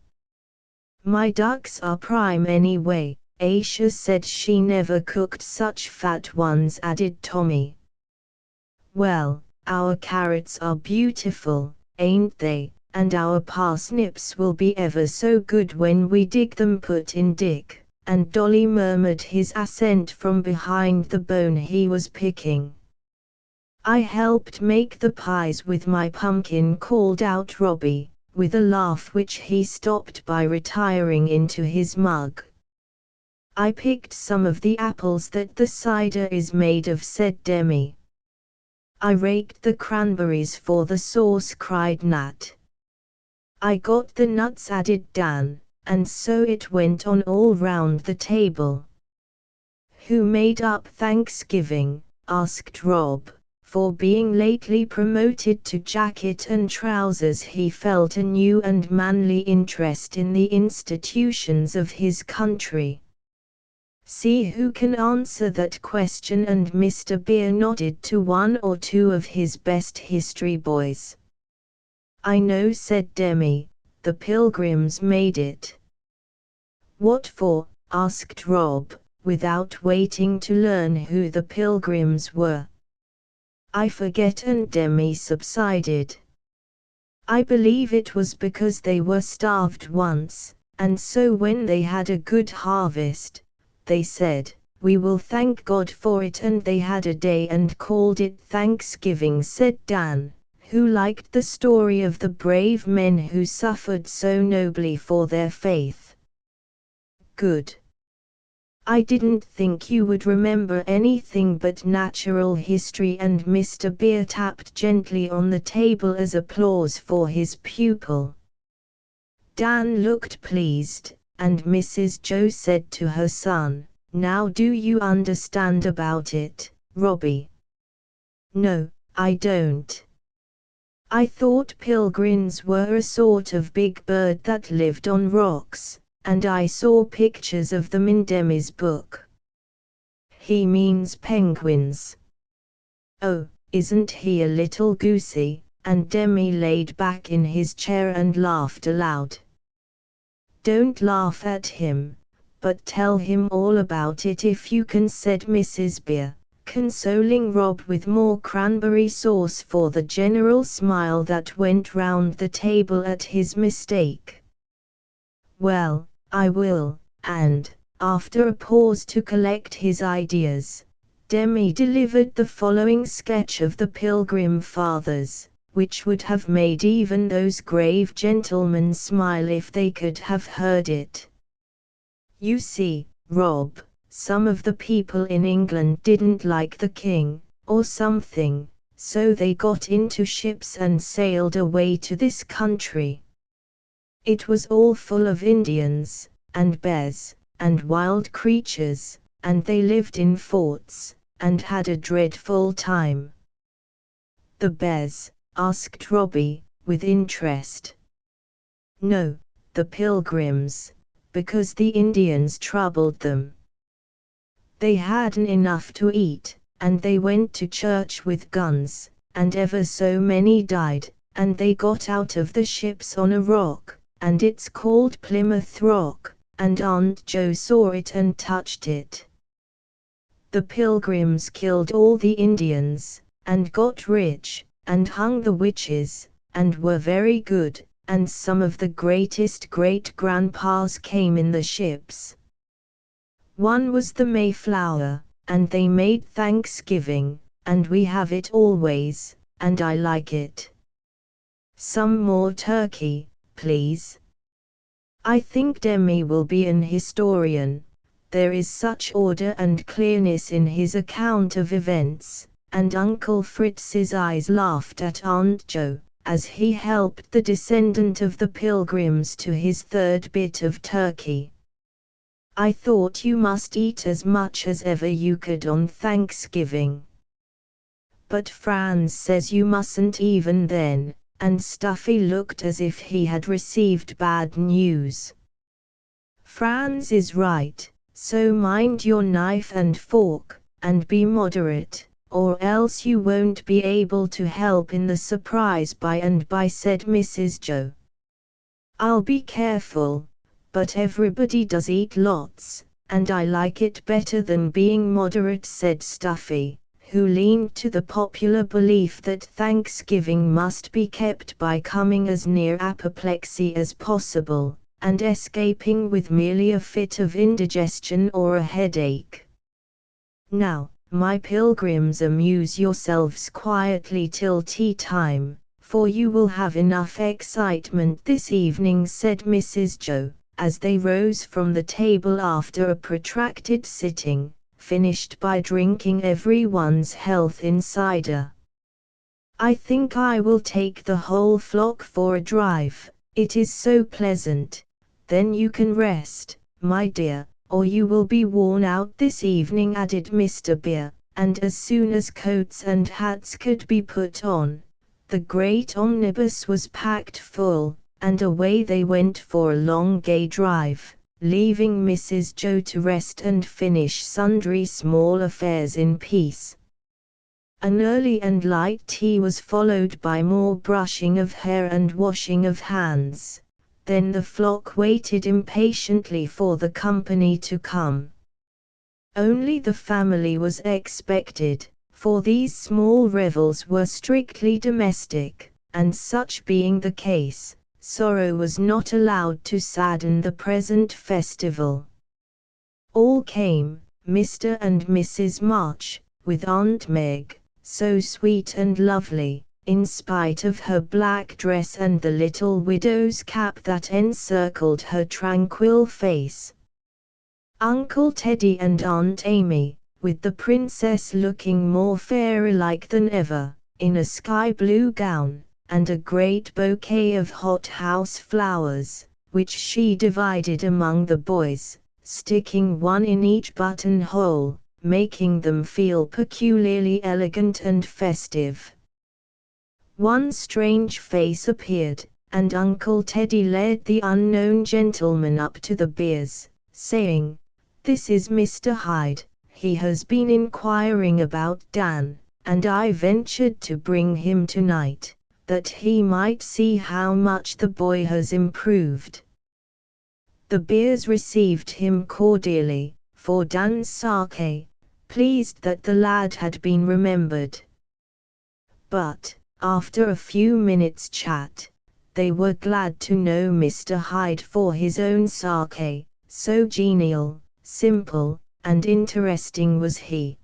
"My ducks are prime anyway," Aisha said. "She never cooked such fat ones," added Tommy. "Well, our carrots are beautiful, ain't they, and our parsnips will be ever so good when we dig them," put in Dick, and Dolly murmured his assent from behind the bone he was picking. I helped make the pies with my pumpkin, called out Robbie, with a laugh which he stopped by retiring into his mug. I picked some of the apples that the cider is made of, said Demi. I raked the cranberries for the sauce, cried Nat. I got the nuts, added Dan, and so it went on all round the table. Who made up Thanksgiving? Asked Rob. For being lately promoted to jacket and trousers, he felt a new and manly interest in the institutions of his country. See who can answer that question, and Mr. Beer nodded to one or two of his best history boys. I know, said Demi, the Pilgrims made it. What for? Asked Rob, without waiting to learn who the Pilgrims were. I forget, and Demi subsided. I believe it was because they were starved once, and so when they had a good harvest, they said, "We will thank God for it," and they had a day and called it Thanksgiving, said Dan, who liked the story of the brave men who suffered so nobly for their faith. Good. I didn't think you would remember anything but natural history, and Mr. Beer tapped gently on the table as applause for his pupil. Dan looked pleased, and Mrs. Joe said to her son, "Now do you understand about it, Robbie?" "No, I don't. I thought pilgrims were a sort of big bird that lived on rocks, and I saw pictures of them in Demi's book." "He means penguins." "Oh, isn't he a little goosey?" and Demi laid back in his chair and laughed aloud. "Don't laugh at him, but tell him all about it if you can," said Mrs. Beer, consoling Rob with more cranberry sauce for the general smile that went round the table at his mistake. "Well, I will," and, after a pause to collect his ideas, Demi delivered the following sketch of the Pilgrim Fathers, which would have made even those grave gentlemen smile if they could have heard it. "You see, Rob, some of the people in England didn't like the king, or something, so they got into ships and sailed away to this country. It was all full of Indians, and bears, and wild creatures, and they lived in forts, and had a dreadful time." "The bears?" asked Robbie, with interest. "No, the pilgrims, because the Indians troubled them. They hadn't enough to eat, and they went to church with guns, and ever so many died, and they got out of the ships on a rock, and it's called Plymouth Rock, and Aunt Jo saw it and touched it. The pilgrims killed all the Indians, and got rich, and hung the witches, and were very good, and some of the greatest great-grandpas came in the ships. One was the Mayflower, and they made Thanksgiving, and we have it always, and I like it. Some more turkey, please." "I think Demi will be an historian. There is such order and clearness in his account of events," and Uncle Fritz's eyes laughed at Aunt Jo, as he helped the descendant of the Pilgrims to his third bit of turkey. "I thought you must eat as much as ever you could on Thanksgiving. But Franz says you mustn't even then," and Stuffy looked as if he had received bad news. "Franz is right, so mind your knife and fork, and be moderate, or else you won't be able to help in the surprise by and by," said Mrs. Joe. "I'll be careful, but everybody does eat lots, and I like it better than being moderate," said Stuffy, who leaned to the popular belief that Thanksgiving must be kept by coming as near apoplexy as possible, and escaping with merely a fit of indigestion or a headache. "Now, My pilgrims, amuse yourselves quietly till tea time, for you will have enough excitement this evening," said Mrs. Joe, as they rose from the table after a protracted sitting, finished by drinking everyone's health in cider. "I think I will take the whole flock for a drive, it is so pleasant. Then you can rest, my dear, or you will be worn out this evening," added Mr. Beer, and as soon as coats and hats could be put on, the great omnibus was packed full, and away they went for a long gay drive, leaving Mrs. Joe to rest and finish sundry small affairs in peace. An early and light tea was followed by more brushing of hair and washing of hands. Then the flock waited impatiently for the company to come. Only the family was expected, for these small revels were strictly domestic, and such being the case, sorrow was not allowed to sadden the present festival. All came, Mr. and Mrs. March, with Aunt Meg, so sweet and lovely, in spite of her black dress and the little widow's cap that encircled her tranquil face. Uncle Teddy and Aunt Amy, with the princess looking more fairy-like than ever, in a sky-blue gown, and a great bouquet of hothouse flowers, which she divided among the boys, sticking one in each buttonhole, making them feel peculiarly elegant and festive. One strange face appeared, and Uncle Teddy led the unknown gentleman up to the Beers, saying, "This is Mr. Hyde, he has been inquiring about Dan, and I ventured to bring him tonight, that he might see how much the boy has improved." The Beers received him cordially, for Dan's sake, pleased that the lad had been remembered. But, after a few minutes' chat, they were glad to know Mr. Hyde for his own sake, so genial, simple, and interesting was he.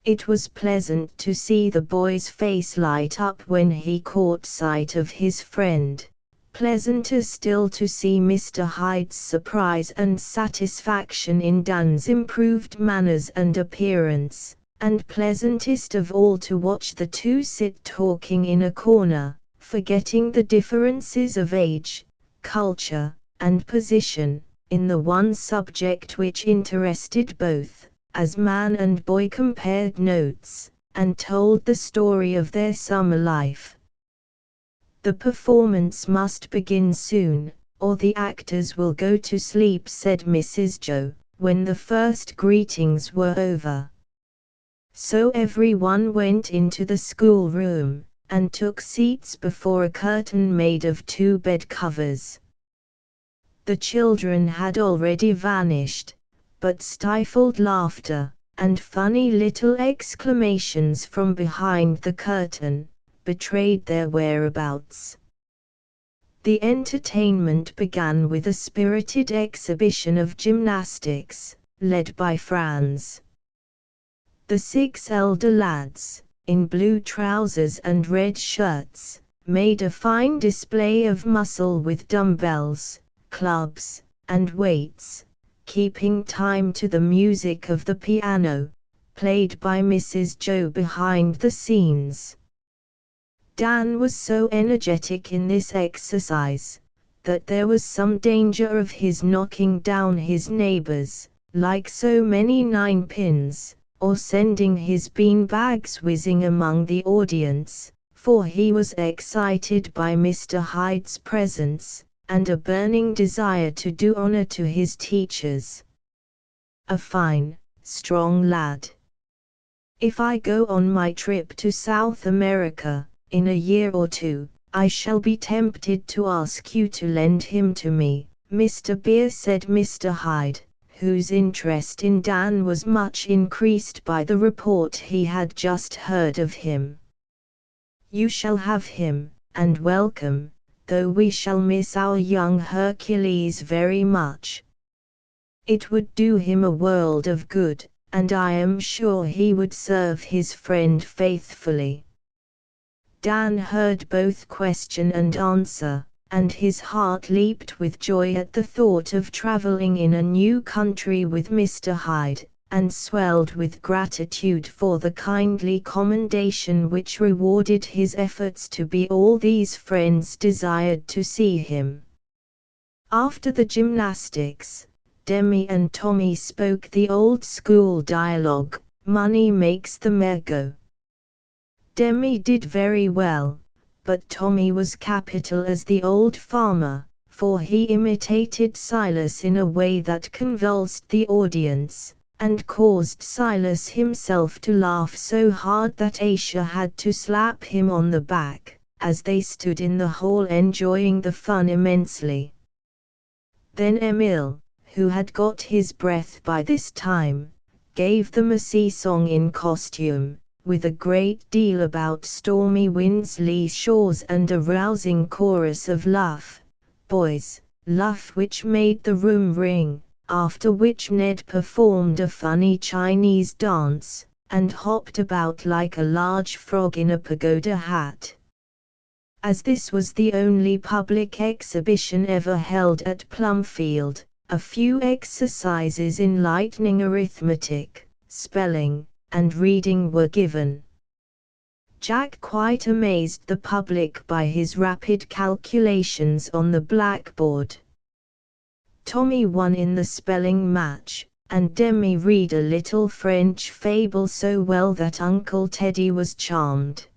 It was pleasant to see the boy's face light up when he caught sight of his friend, pleasanter still to see Mr. Hyde's surprise and satisfaction in Dan's improved manners and appearance, and pleasantest of all to watch the two sit talking in a corner, forgetting the differences of age, culture, and position, in the one subject which interested both, as man and boy compared notes, and told the story of their summer life. "The performance must begin soon, or the actors will go to sleep," said Mrs. Joe, when the first greetings were over. So everyone went into the schoolroom, and took seats before a curtain made of 2 bed covers. The children had already vanished, but stifled laughter, and funny little exclamations from behind the curtain, betrayed their whereabouts. The entertainment began with a spirited exhibition of gymnastics, led by Franz. The 6 elder lads, in blue trousers and red shirts, made a fine display of muscle with dumbbells, clubs, and weights, keeping time to the music of the piano, played by Mrs. Joe behind the scenes. Dan was so energetic in this exercise, that there was some danger of his knocking down his neighbors, like so many ninepins, or sending his bean-bags whizzing among the audience, for he was excited by Mr. Hyde's presence, and a burning desire to do honor to his teachers. A fine, strong lad. If I go on my trip to South America, in a year or 2, I shall be tempted to ask you to lend him to me, Mr. Beer, said Mr. Hyde, whose interest in Dan was much increased by the report he had just heard of him. You shall have him, and welcome, though we shall miss our young Hercules very much. It would do him a world of good, and I am sure he would serve his friend faithfully." Dan heard both question and answer, and his heart leaped with joy at the thought of traveling in a new country with Mr. Hyde, and swelled with gratitude for the kindly commendation which rewarded his efforts to be all these friends desired to see him. After the gymnastics, Demi and Tommy spoke the old school dialogue, "Money makes the mare go." Demi did very well, but Tommy was capital as the old farmer, for he imitated Silas in a way that convulsed the audience, and caused Silas himself to laugh so hard that Aisha had to slap him on the back, as they stood in the hall enjoying the fun immensely. Then Emil, who had got his breath by this time, gave them a sea-song in costume, with a great deal about stormy winds, lee shores, and a rousing chorus of "Luff, boys, luff," which made the room ring, after which Ned performed a funny Chinese dance, and hopped about like a large frog in a pagoda hat. As this was the only public exhibition ever held at Plumfield, a few exercises in lightning arithmetic, spelling, and reading were given. Jack quite amazed the public by his rapid calculations on the blackboard. Tommy won in the spelling match, and Demi read a little French fable so well that Uncle Teddy was charmed.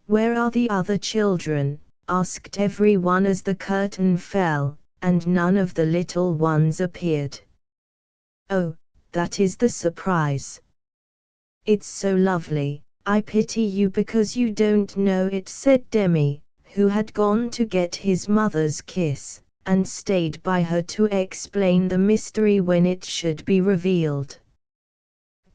"Where are the other children?" asked everyone as the curtain fell, and none of the little ones appeared. "Oh, that is the surprise. It's so lovely, I pity you because you don't know it," said Demi, who had gone to get his mother's kiss, and stayed by her to explain the mystery when it should be revealed.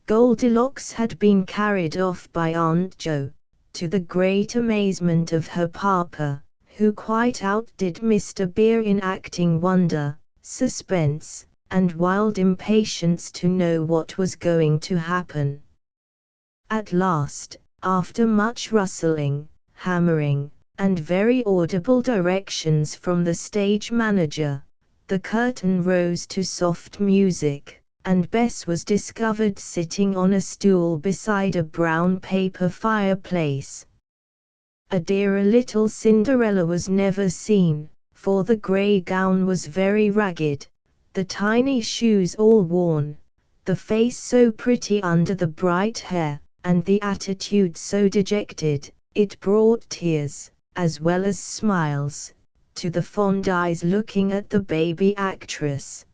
Goldilocks had been carried off by Aunt Jo, to the great amazement of her papa, who quite outdid Mr. Bear in acting wonder, suspense, and wild impatience to know what was going to happen. At last, after much rustling, hammering, and very audible directions from the stage manager, the curtain rose to soft music, and Bess was discovered sitting on a stool beside a brown paper fireplace. A dearer little Cinderella was never seen, for the grey gown was very ragged, the tiny shoes all worn, the face so pretty under the bright hair, and the attitude so dejected, it brought tears, as well as smiles, to the fond eyes looking at the baby actress.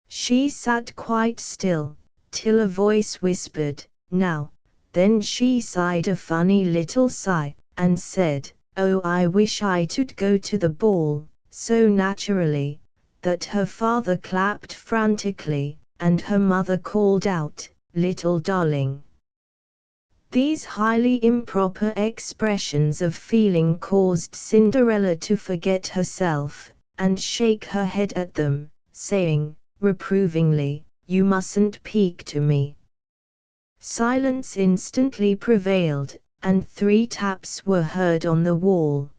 She sat quite still, till a voice whispered, "Now." Then she sighed a funny little sigh, and said, "Oh, I wish I could go to the ball," so naturally, that her father clapped frantically, and her mother called out, "Little darling." These highly improper expressions of feeling caused Cinderella to forget herself, and shake her head at them, saying, reprovingly, "You mustn't peek to me." Silence instantly prevailed, and 3 taps were heard on the wall.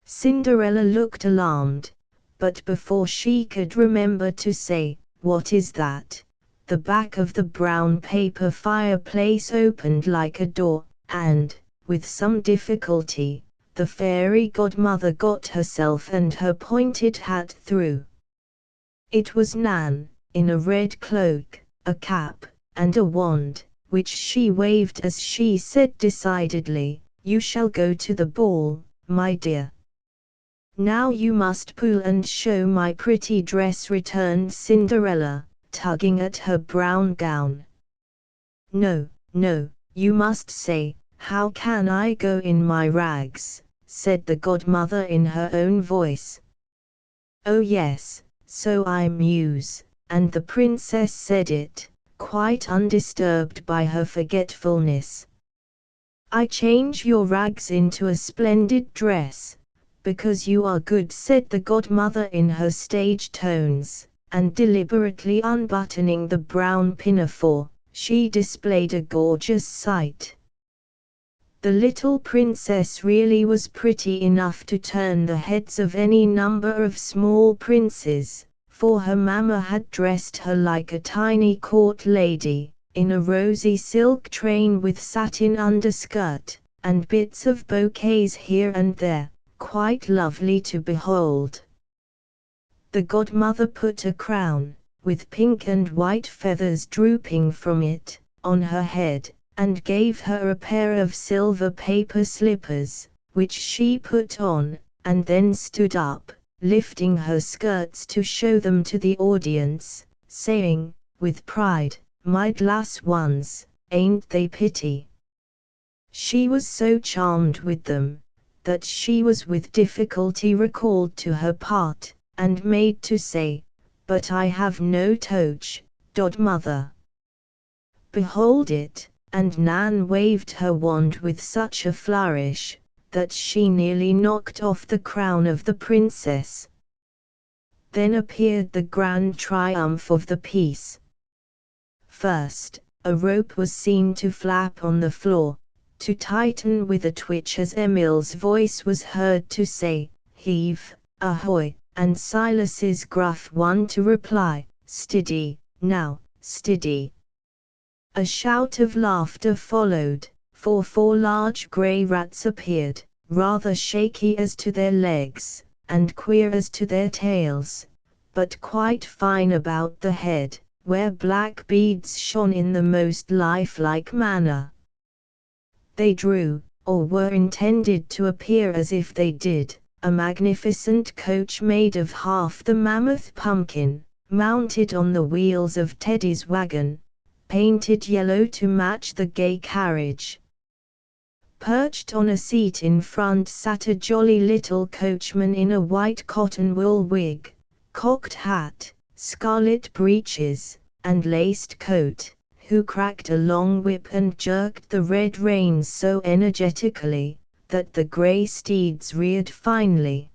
Cinderella looked alarmed, but before she could remember to say, "What is that?" the back of the brown paper fireplace opened like a door, and, with some difficulty, the fairy godmother got herself and her pointed hat through. It was Nan, in a red cloak, a cap, and a wand, which she waved as she said decidedly, "You shall go to the ball, my dear." "Now you must pull and show my pretty dress," returned Cinderella, tugging at her brown gown. "No, no, you must say, 'How can I go in my rags?'" said the godmother in her own voice. "Oh yes, so I muse," and the princess said it, quite undisturbed by her forgetfulness. "I change your rags into a splendid dress, because you are good," said the godmother in her stage tones, and deliberately unbuttoning the brown pinafore, she displayed a gorgeous sight. The little princess really was pretty enough to turn the heads of any number of small princes, for her mamma had dressed her like a tiny court lady, in a rosy silk train with satin underskirt, and bits of bouquets here and there, quite lovely to behold. The godmother put a crown, with pink and white feathers drooping from it, on her head, and gave her a pair of silver paper slippers, which she put on, and then stood up, lifting her skirts to show them to the audience, saying, with pride, "My glass ones, ain't they pretty?" She was so charmed with them, that she was with difficulty recalled to her part, and made to say, "But I have no toach, godmother." "Behold it," and Nan waved her wand with such a flourish, that she nearly knocked off the crown of the princess. Then appeared the grand triumph of the piece. First, a rope was seen to flap on the floor, to tighten with a twitch as Emile's voice was heard to say, "Heave, ahoy," and Silas's gruff one to reply, "Steady, now, steady." A shout of laughter followed, for 4 large grey rats appeared, rather shaky as to their legs, and queer as to their tails, but quite fine about the head, where black beads shone in the most lifelike manner. They drew, or were intended to appear as if they did, a magnificent coach made of half the mammoth pumpkin, mounted on the wheels of Teddy's wagon, painted yellow to match the gay carriage. Perched on a seat in front sat a jolly little coachman in a white cotton wool wig, cocked hat, scarlet breeches, and laced coat, who cracked a long whip and jerked the red reins so energetically, that the grey steeds reared finely.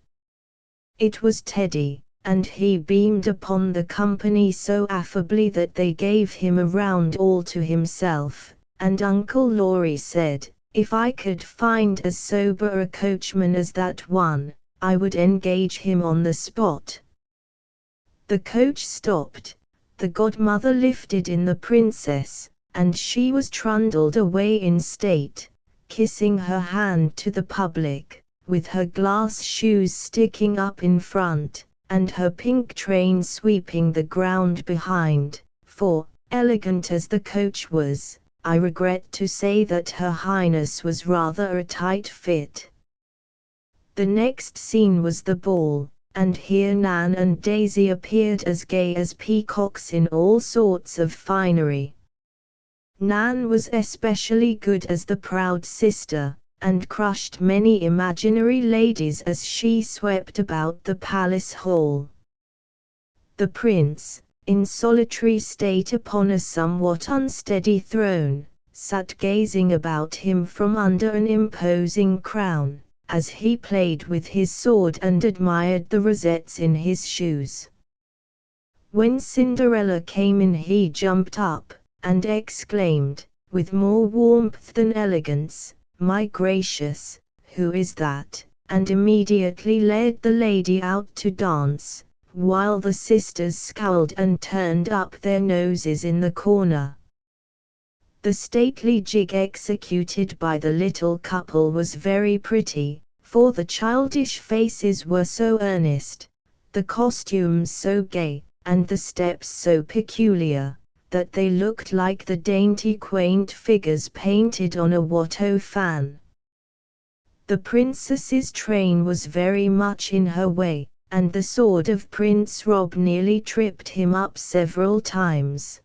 It was Teddy, and he beamed upon the company so affably that they gave him a round all to himself, and Uncle Laurie said, "If I could find as sober a coachman as that one, I would engage him on the spot." The coach stopped, the godmother lifted in the princess, and she was trundled away in state, kissing her hand to the public, with her glass shoes sticking up in front, and her pink train sweeping the ground behind, for, elegant as the coach was, I regret to say that Her Highness was rather a tight fit. The next scene was the ball, and here Nan and Daisy appeared as gay as peacocks in all sorts of finery. Nan was especially good as the proud sister, and crushed many imaginary ladies as she swept about the palace hall. The prince, in solitary state upon a somewhat unsteady throne, sat gazing about him from under an imposing crown, as he played with his sword and admired the rosettes in his shoes. When Cinderella came in he jumped up, and exclaimed, with more warmth than elegance, "My gracious, who is that?" and immediately led the lady out to dance, while the sisters scowled and turned up their noses in the corner. The stately jig executed by the little couple was very pretty, for the childish faces were so earnest, the costumes so gay, and the steps so peculiar, that they looked like the dainty quaint figures painted on a Watteau fan. The princess's train was very much in her way, and the sword of Prince Rob nearly tripped him up several times.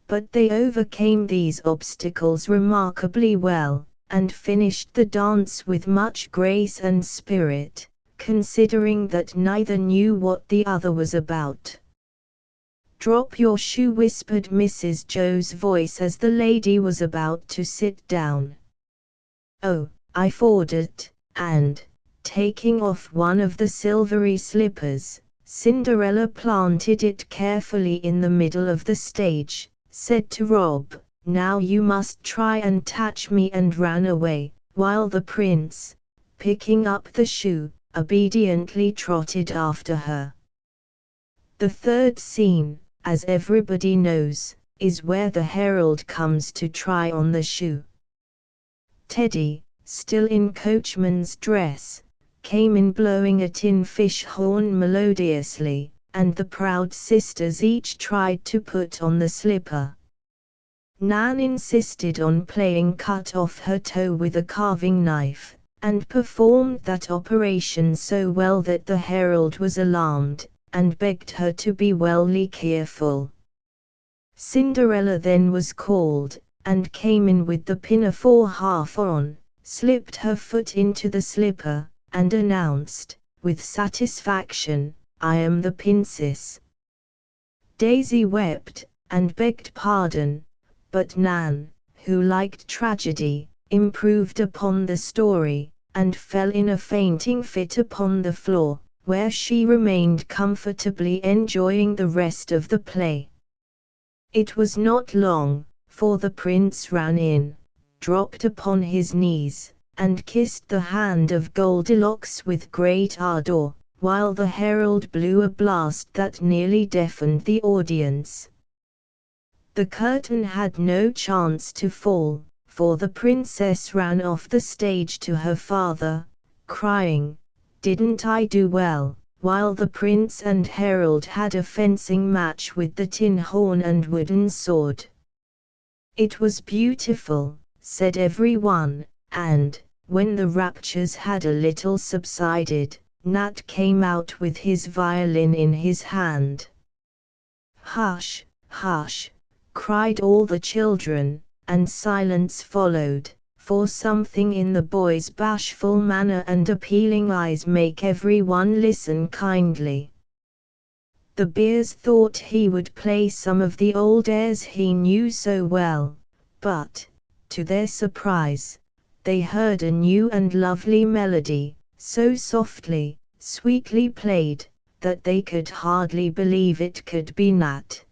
But they overcame these obstacles remarkably well, and finished the dance with much grace and spirit, considering that neither knew what the other was about. "Drop your shoe," whispered Mrs. Joe's voice as the lady was about to sit down. "Oh, I forgot," and, taking off one of the silvery slippers, Cinderella planted it carefully in the middle of the stage, said to Rob, "Now you must try and catch me," and ran away, while the prince, picking up the shoe, obediently trotted after her. The third scene, as everybody knows, is where the herald comes to try on the shoe. Teddy, still in coachman's dress, came in blowing a tin fish horn melodiously, and the proud sisters each tried to put on the slipper. Nan insisted on playing cut off her toe with a carving knife, and performed that operation so well that the herald was alarmed, and begged her to be welly careful. Cinderella then was called, and came in with the pinafore half on, slipped her foot into the slipper, and announced, with satisfaction, "I am the princess." Daisy wept, and begged pardon, but Nan, who liked tragedy, improved upon the story, and fell in a fainting fit upon the floor, where she remained comfortably enjoying the rest of the play. It was not long, for the prince ran in, dropped upon his knees, and kissed the hand of Goldilocks with great ardor, while the herald blew a blast that nearly deafened the audience. The curtain had no chance to fall, for the princess ran off the stage to her father, crying, "Didn't I do well?" while the prince and herald had a fencing match with the tin horn and wooden sword. It was beautiful, said everyone, and, when the raptures had a little subsided, Nat came out with his violin in his hand. "Hush, hush!" cried all the children, and silence followed, for something in the boy's bashful manner and appealing eyes make everyone listen kindly. The Bears thought he would play some of the old airs he knew so well, but, to their surprise, they heard a new and lovely melody, so softly, sweetly played, that they could hardly believe it could be Nat.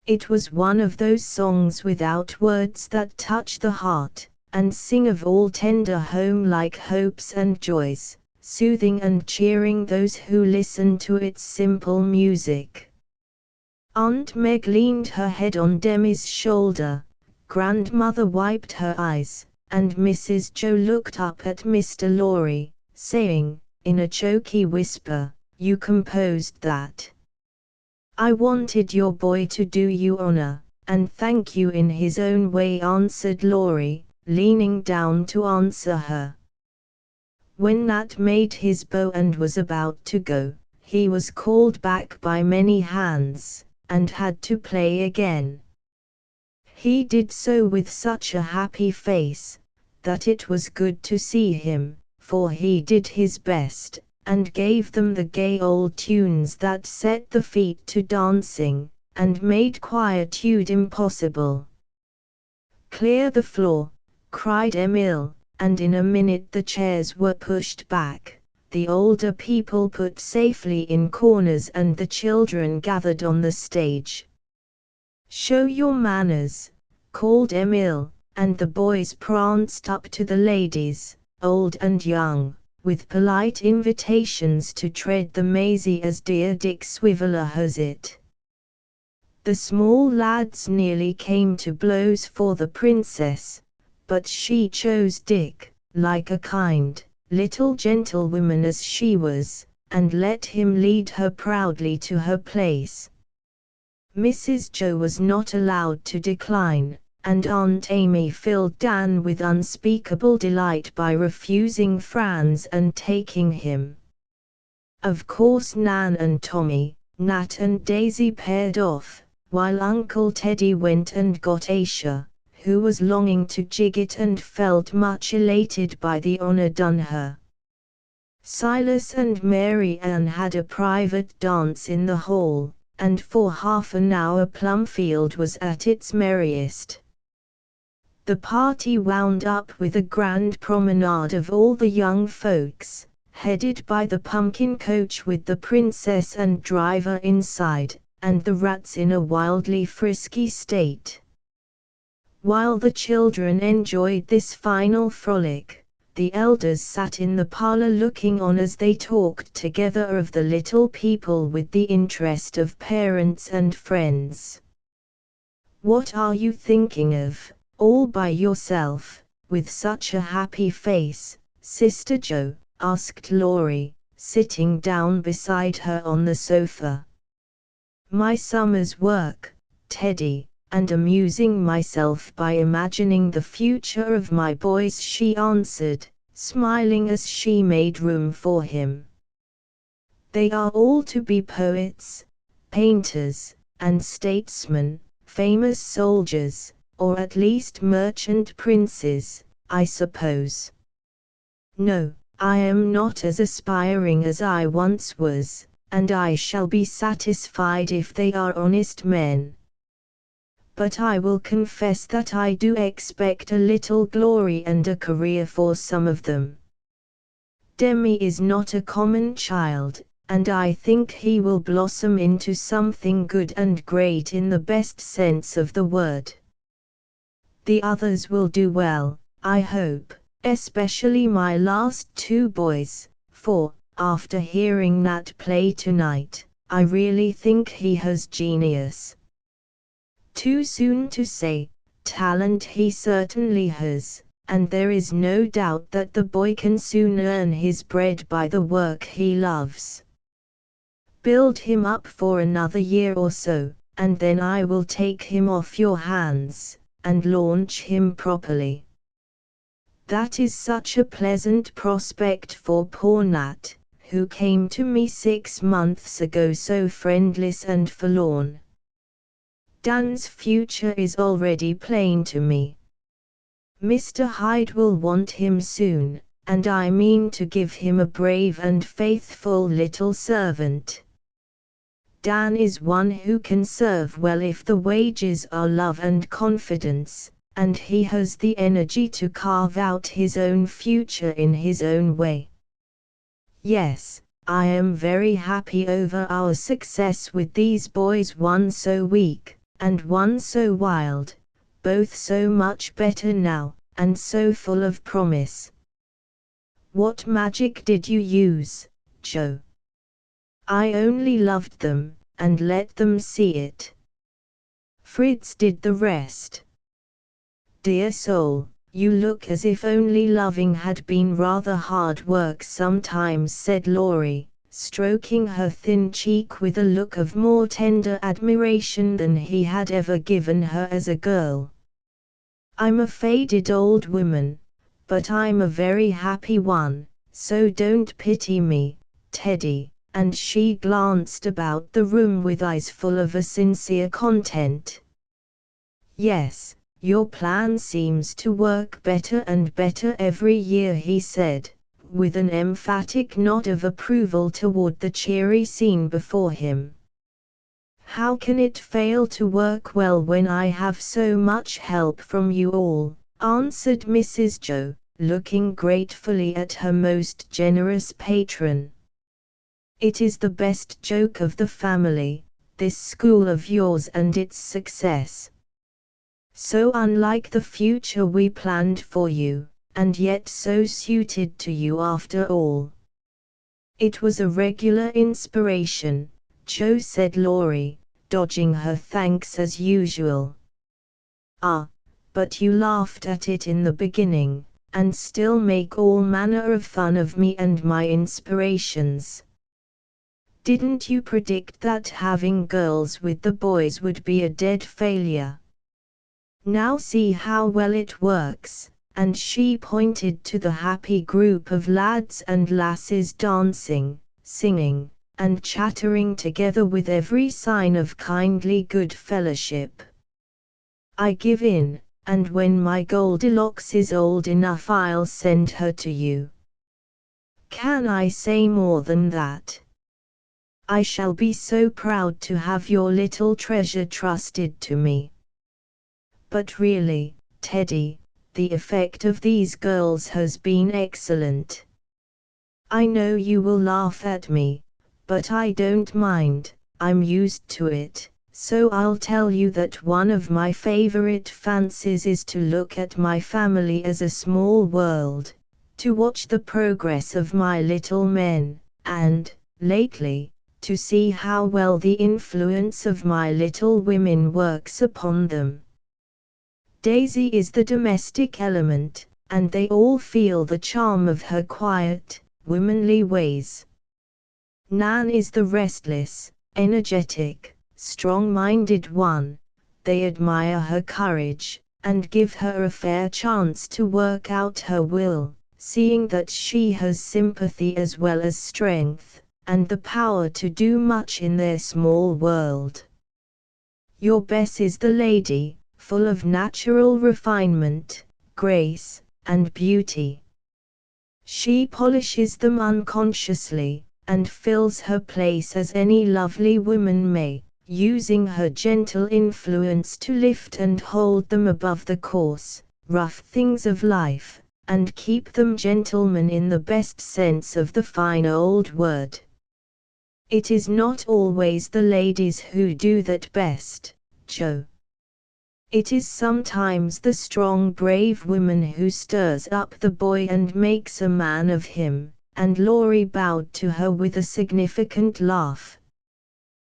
It was one of those songs without words that touch the heart, and sing of all tender home-like hopes and joys, soothing and cheering those who listen to its simple music. Aunt Meg leaned her head on Demi's shoulder, Grandmother wiped her eyes, and Mrs. Joe looked up at Mr. Lorry, saying, in a choky whisper, "You composed that?" "I wanted your boy to do you honor, and thank you in his own way," answered Lorry, leaning down to answer her. When Nat made his bow and was about to go, he was called back by many hands, and had to play again. He did so with such a happy face, that it was good to see him, for he did his best, and gave them the gay old tunes that set the feet to dancing, and made quietude impossible. "Clear the floor," cried Emil, and in a minute the chairs were pushed back, the older people put safely in corners and the children gathered on the stage. "Show your manners," called Emil, and the boys pranced up to the ladies, old and young, with polite invitations to tread the mazy as dear Dick Swiveller has it. The small lads nearly came to blows for the princess, but she chose Dick, like a kind, little gentlewoman as she was, and let him lead her proudly to her place. Mrs. Joe was not allowed to decline, and Aunt Amy filled Dan with unspeakable delight by refusing Franz and taking him. Of course Nan and Tommy, Nat and Daisy paired off, while Uncle Teddy went and got Aisha, who was longing to jig it and felt much elated by the honor done her. Silas and Mary Ann had a private dance in the hall, and for half an hour Plumfield was at its merriest. The party wound up with a grand promenade of all the young folks, headed by the pumpkin coach with the princess and driver inside, and the rats in a wildly frisky state. While the children enjoyed this final frolic, the elders sat in the parlor looking on as they talked together of the little people with the interest of parents and friends. "What are you thinking of, all by yourself, with such a happy face, Sister Joe?" asked Laurie, sitting down beside her on the sofa. "My summer's work, Teddy, and amusing myself by imagining the future of my boys," she answered, smiling as she made room for him. "They are all to be poets, painters, and statesmen, famous soldiers, or at least merchant princes, I suppose." "No, I am not as aspiring as I once was, and I shall be satisfied if they are honest men. But I will confess that I do expect a little glory and a career for some of them. Demi is not a common child, and I think he will blossom into something good and great in the best sense of the word. The others will do well, I hope, especially my last two boys, for, after hearing Nat play tonight, I really think he has genius. Too soon to say, talent he certainly has, and there is no doubt that the boy can soon earn his bread by the work he loves. Build him up for another year or so, and then I will take him off your hands, and launch him properly. That is such a pleasant prospect for poor Nat, who came to me 6 months ago so friendless and forlorn. Dan's future is already plain to me. Mr. Hyde will want him soon, and I mean to give him a brave and faithful little servant. Dan is one who can serve well if the wages are love and confidence, and he has the energy to carve out his own future in his own way. Yes, I am very happy over our success with these boys, one so weak, and one so wild, both so much better now, and so full of promise. What magic did you use, Joe? I only loved them, and let them see it. Fritz did the rest. Dear soul, you look as if only loving had been rather hard work sometimes, said Laurie, stroking her thin cheek with a look of more tender admiration than he had ever given her as a girl. I'm a faded old woman, but I'm a very happy one, so don't pity me, Teddy, and she glanced about the room with eyes full of a sincere content. Yes, your plan seems to work better and better every year, he said, with an emphatic nod of approval toward the cheery scene before him. How can it fail to work well when I have so much help from you all, answered Mrs. Joe, looking gratefully at her most generous patron. It is the best joke of the family, this school of yours and its success. So unlike the future we planned for you, and yet so suited to you after all. It was a regular inspiration, Joe, said Laurie, dodging her thanks as usual. Ah, but you laughed at it in the beginning, and still make all manner of fun of me and my inspirations. Didn't you predict that having girls with the boys would be a dead failure? Now see how well it works, and she pointed to the happy group of lads and lasses dancing, singing, and chattering together with every sign of kindly good fellowship. I give in, and when my Goldilocks is old enough I'll send her to you. Can I say more than that? I shall be so proud to have your little treasure trusted to me. But really, Teddy, the effect of these girls has been excellent. I know you will laugh at me, but I don't mind, I'm used to it. So I'll tell you that one of my favorite fancies is to look at my family as a small world, to watch the progress of my little men, and, lately, to see how well the influence of my little women works upon them. Daisy is the domestic element, and they all feel the charm of her quiet, womanly ways. Nan is the restless, energetic, strong-minded one. They admire her courage, and give her a fair chance to work out her will, seeing that she has sympathy as well as strength, and the power to do much in their small world. Your Bess is the lady, full of natural refinement, grace, and beauty. She polishes them unconsciously, and fills her place as any lovely woman may, using her gentle influence to lift and hold them above the coarse, rough things of life, and keep them gentlemen in the best sense of the fine old word. It is not always the ladies who do that best, Joe. It is sometimes the strong brave woman who stirs up the boy and makes a man of him, and Laurie bowed to her with a significant laugh.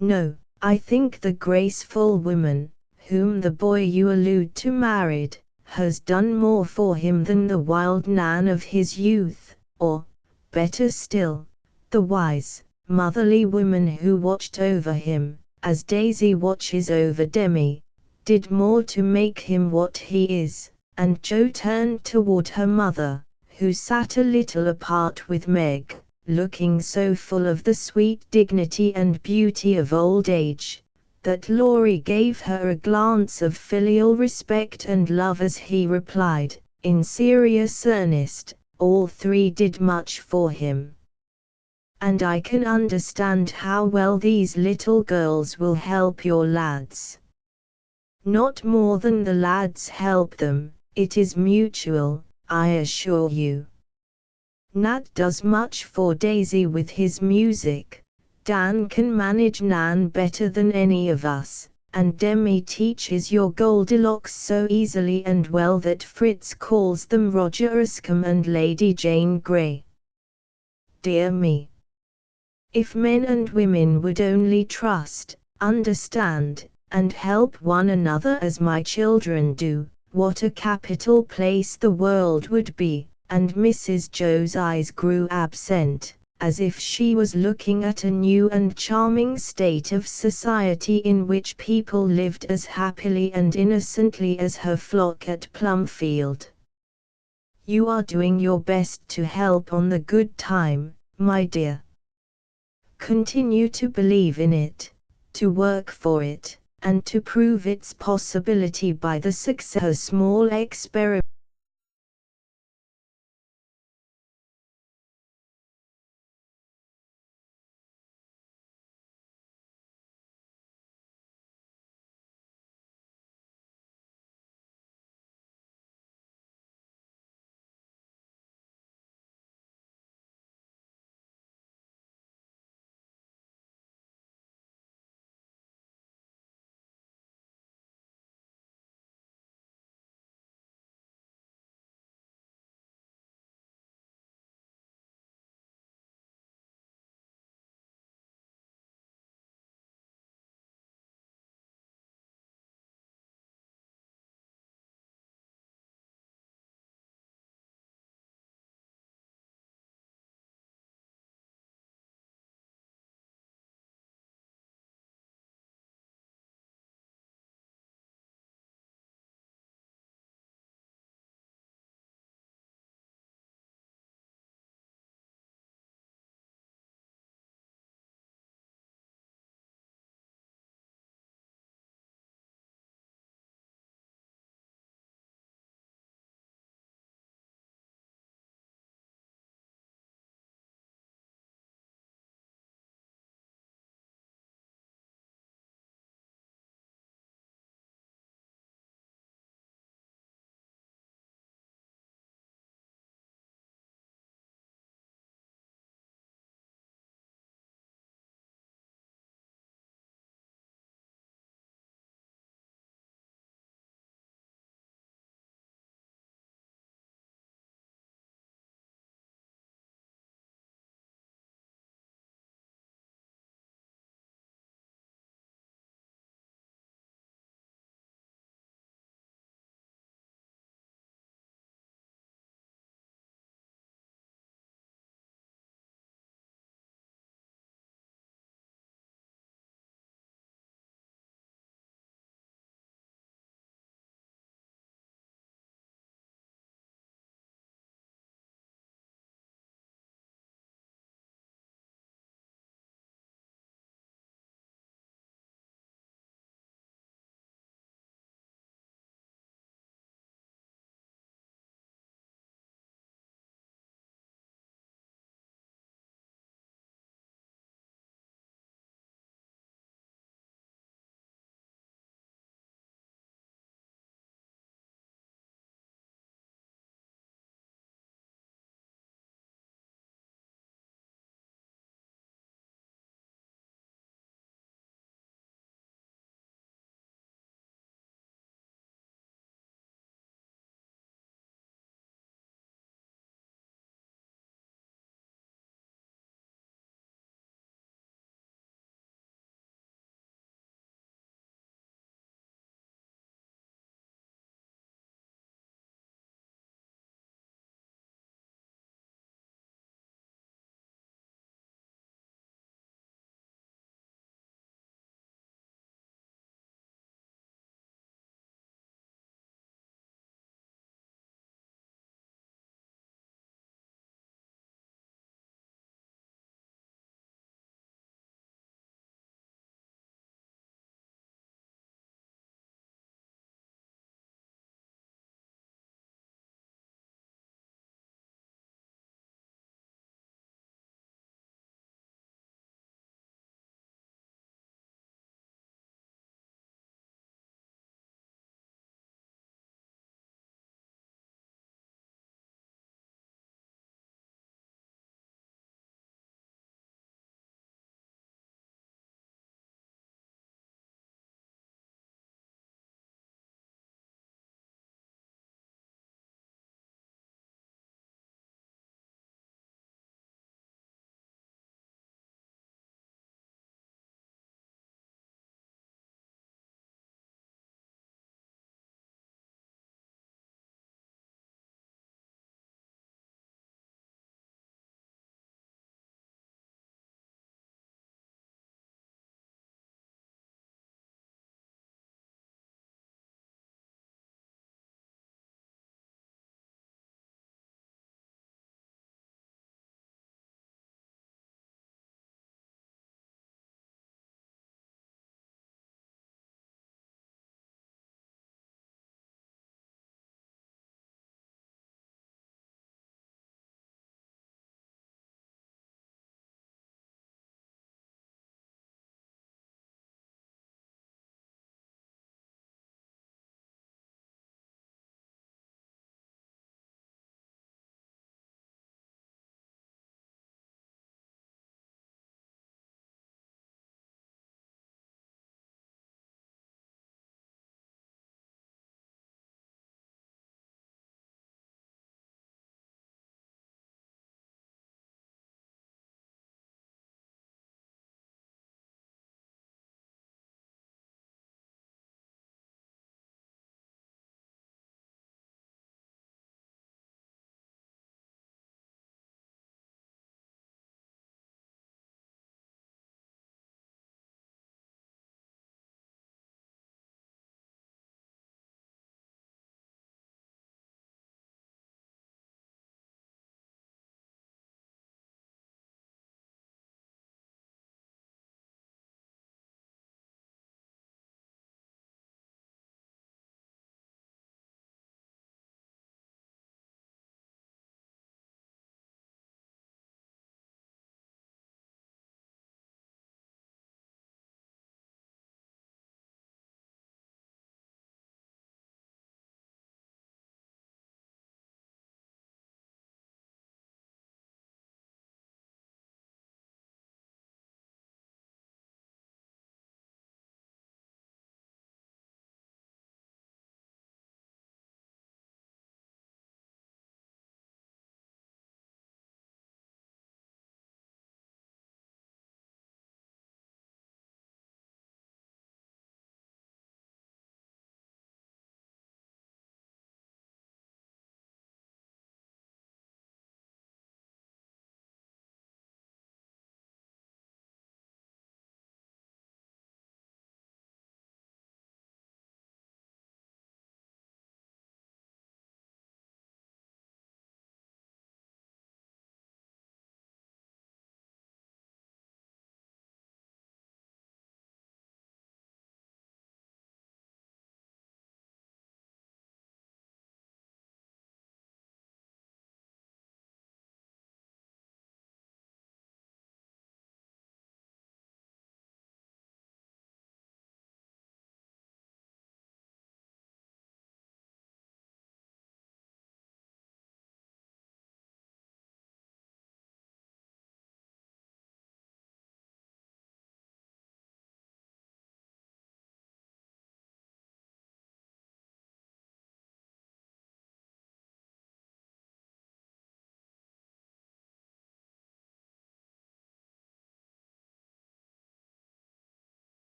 No, I think the graceful woman, whom the boy you allude to married, has done more for him than the wild Nan of his youth, or, better still, the wise, motherly woman who watched over him, as Daisy watches over Demi, did more to make him what he is. And Joe turned toward her mother, who sat a little apart with Meg, looking so full of the sweet dignity and beauty of old age, that Laurie gave her a glance of filial respect and love as he replied, in serious earnest, all three did much for him. And I can understand how well these little girls will help your lads. Not more than the lads help them, it is mutual, I assure you. Nat does much for Daisy with his music, Dan can manage Nan better than any of us, and Demi teaches your Goldilocks so easily and well that Fritz calls them Roger Uscombe and Lady Jane Grey. Dear me! If men and women would only trust, understand, and help one another as my children do, what a capital place the world would be. And Mrs. Joe's eyes grew absent, as if she was looking at a new and charming state of society in which people lived as happily and innocently as her flock at Plumfield. You are doing your best to help on the good time, my dear. Continue to believe in it, to work for it, and to prove its possibility by the success of small experiments.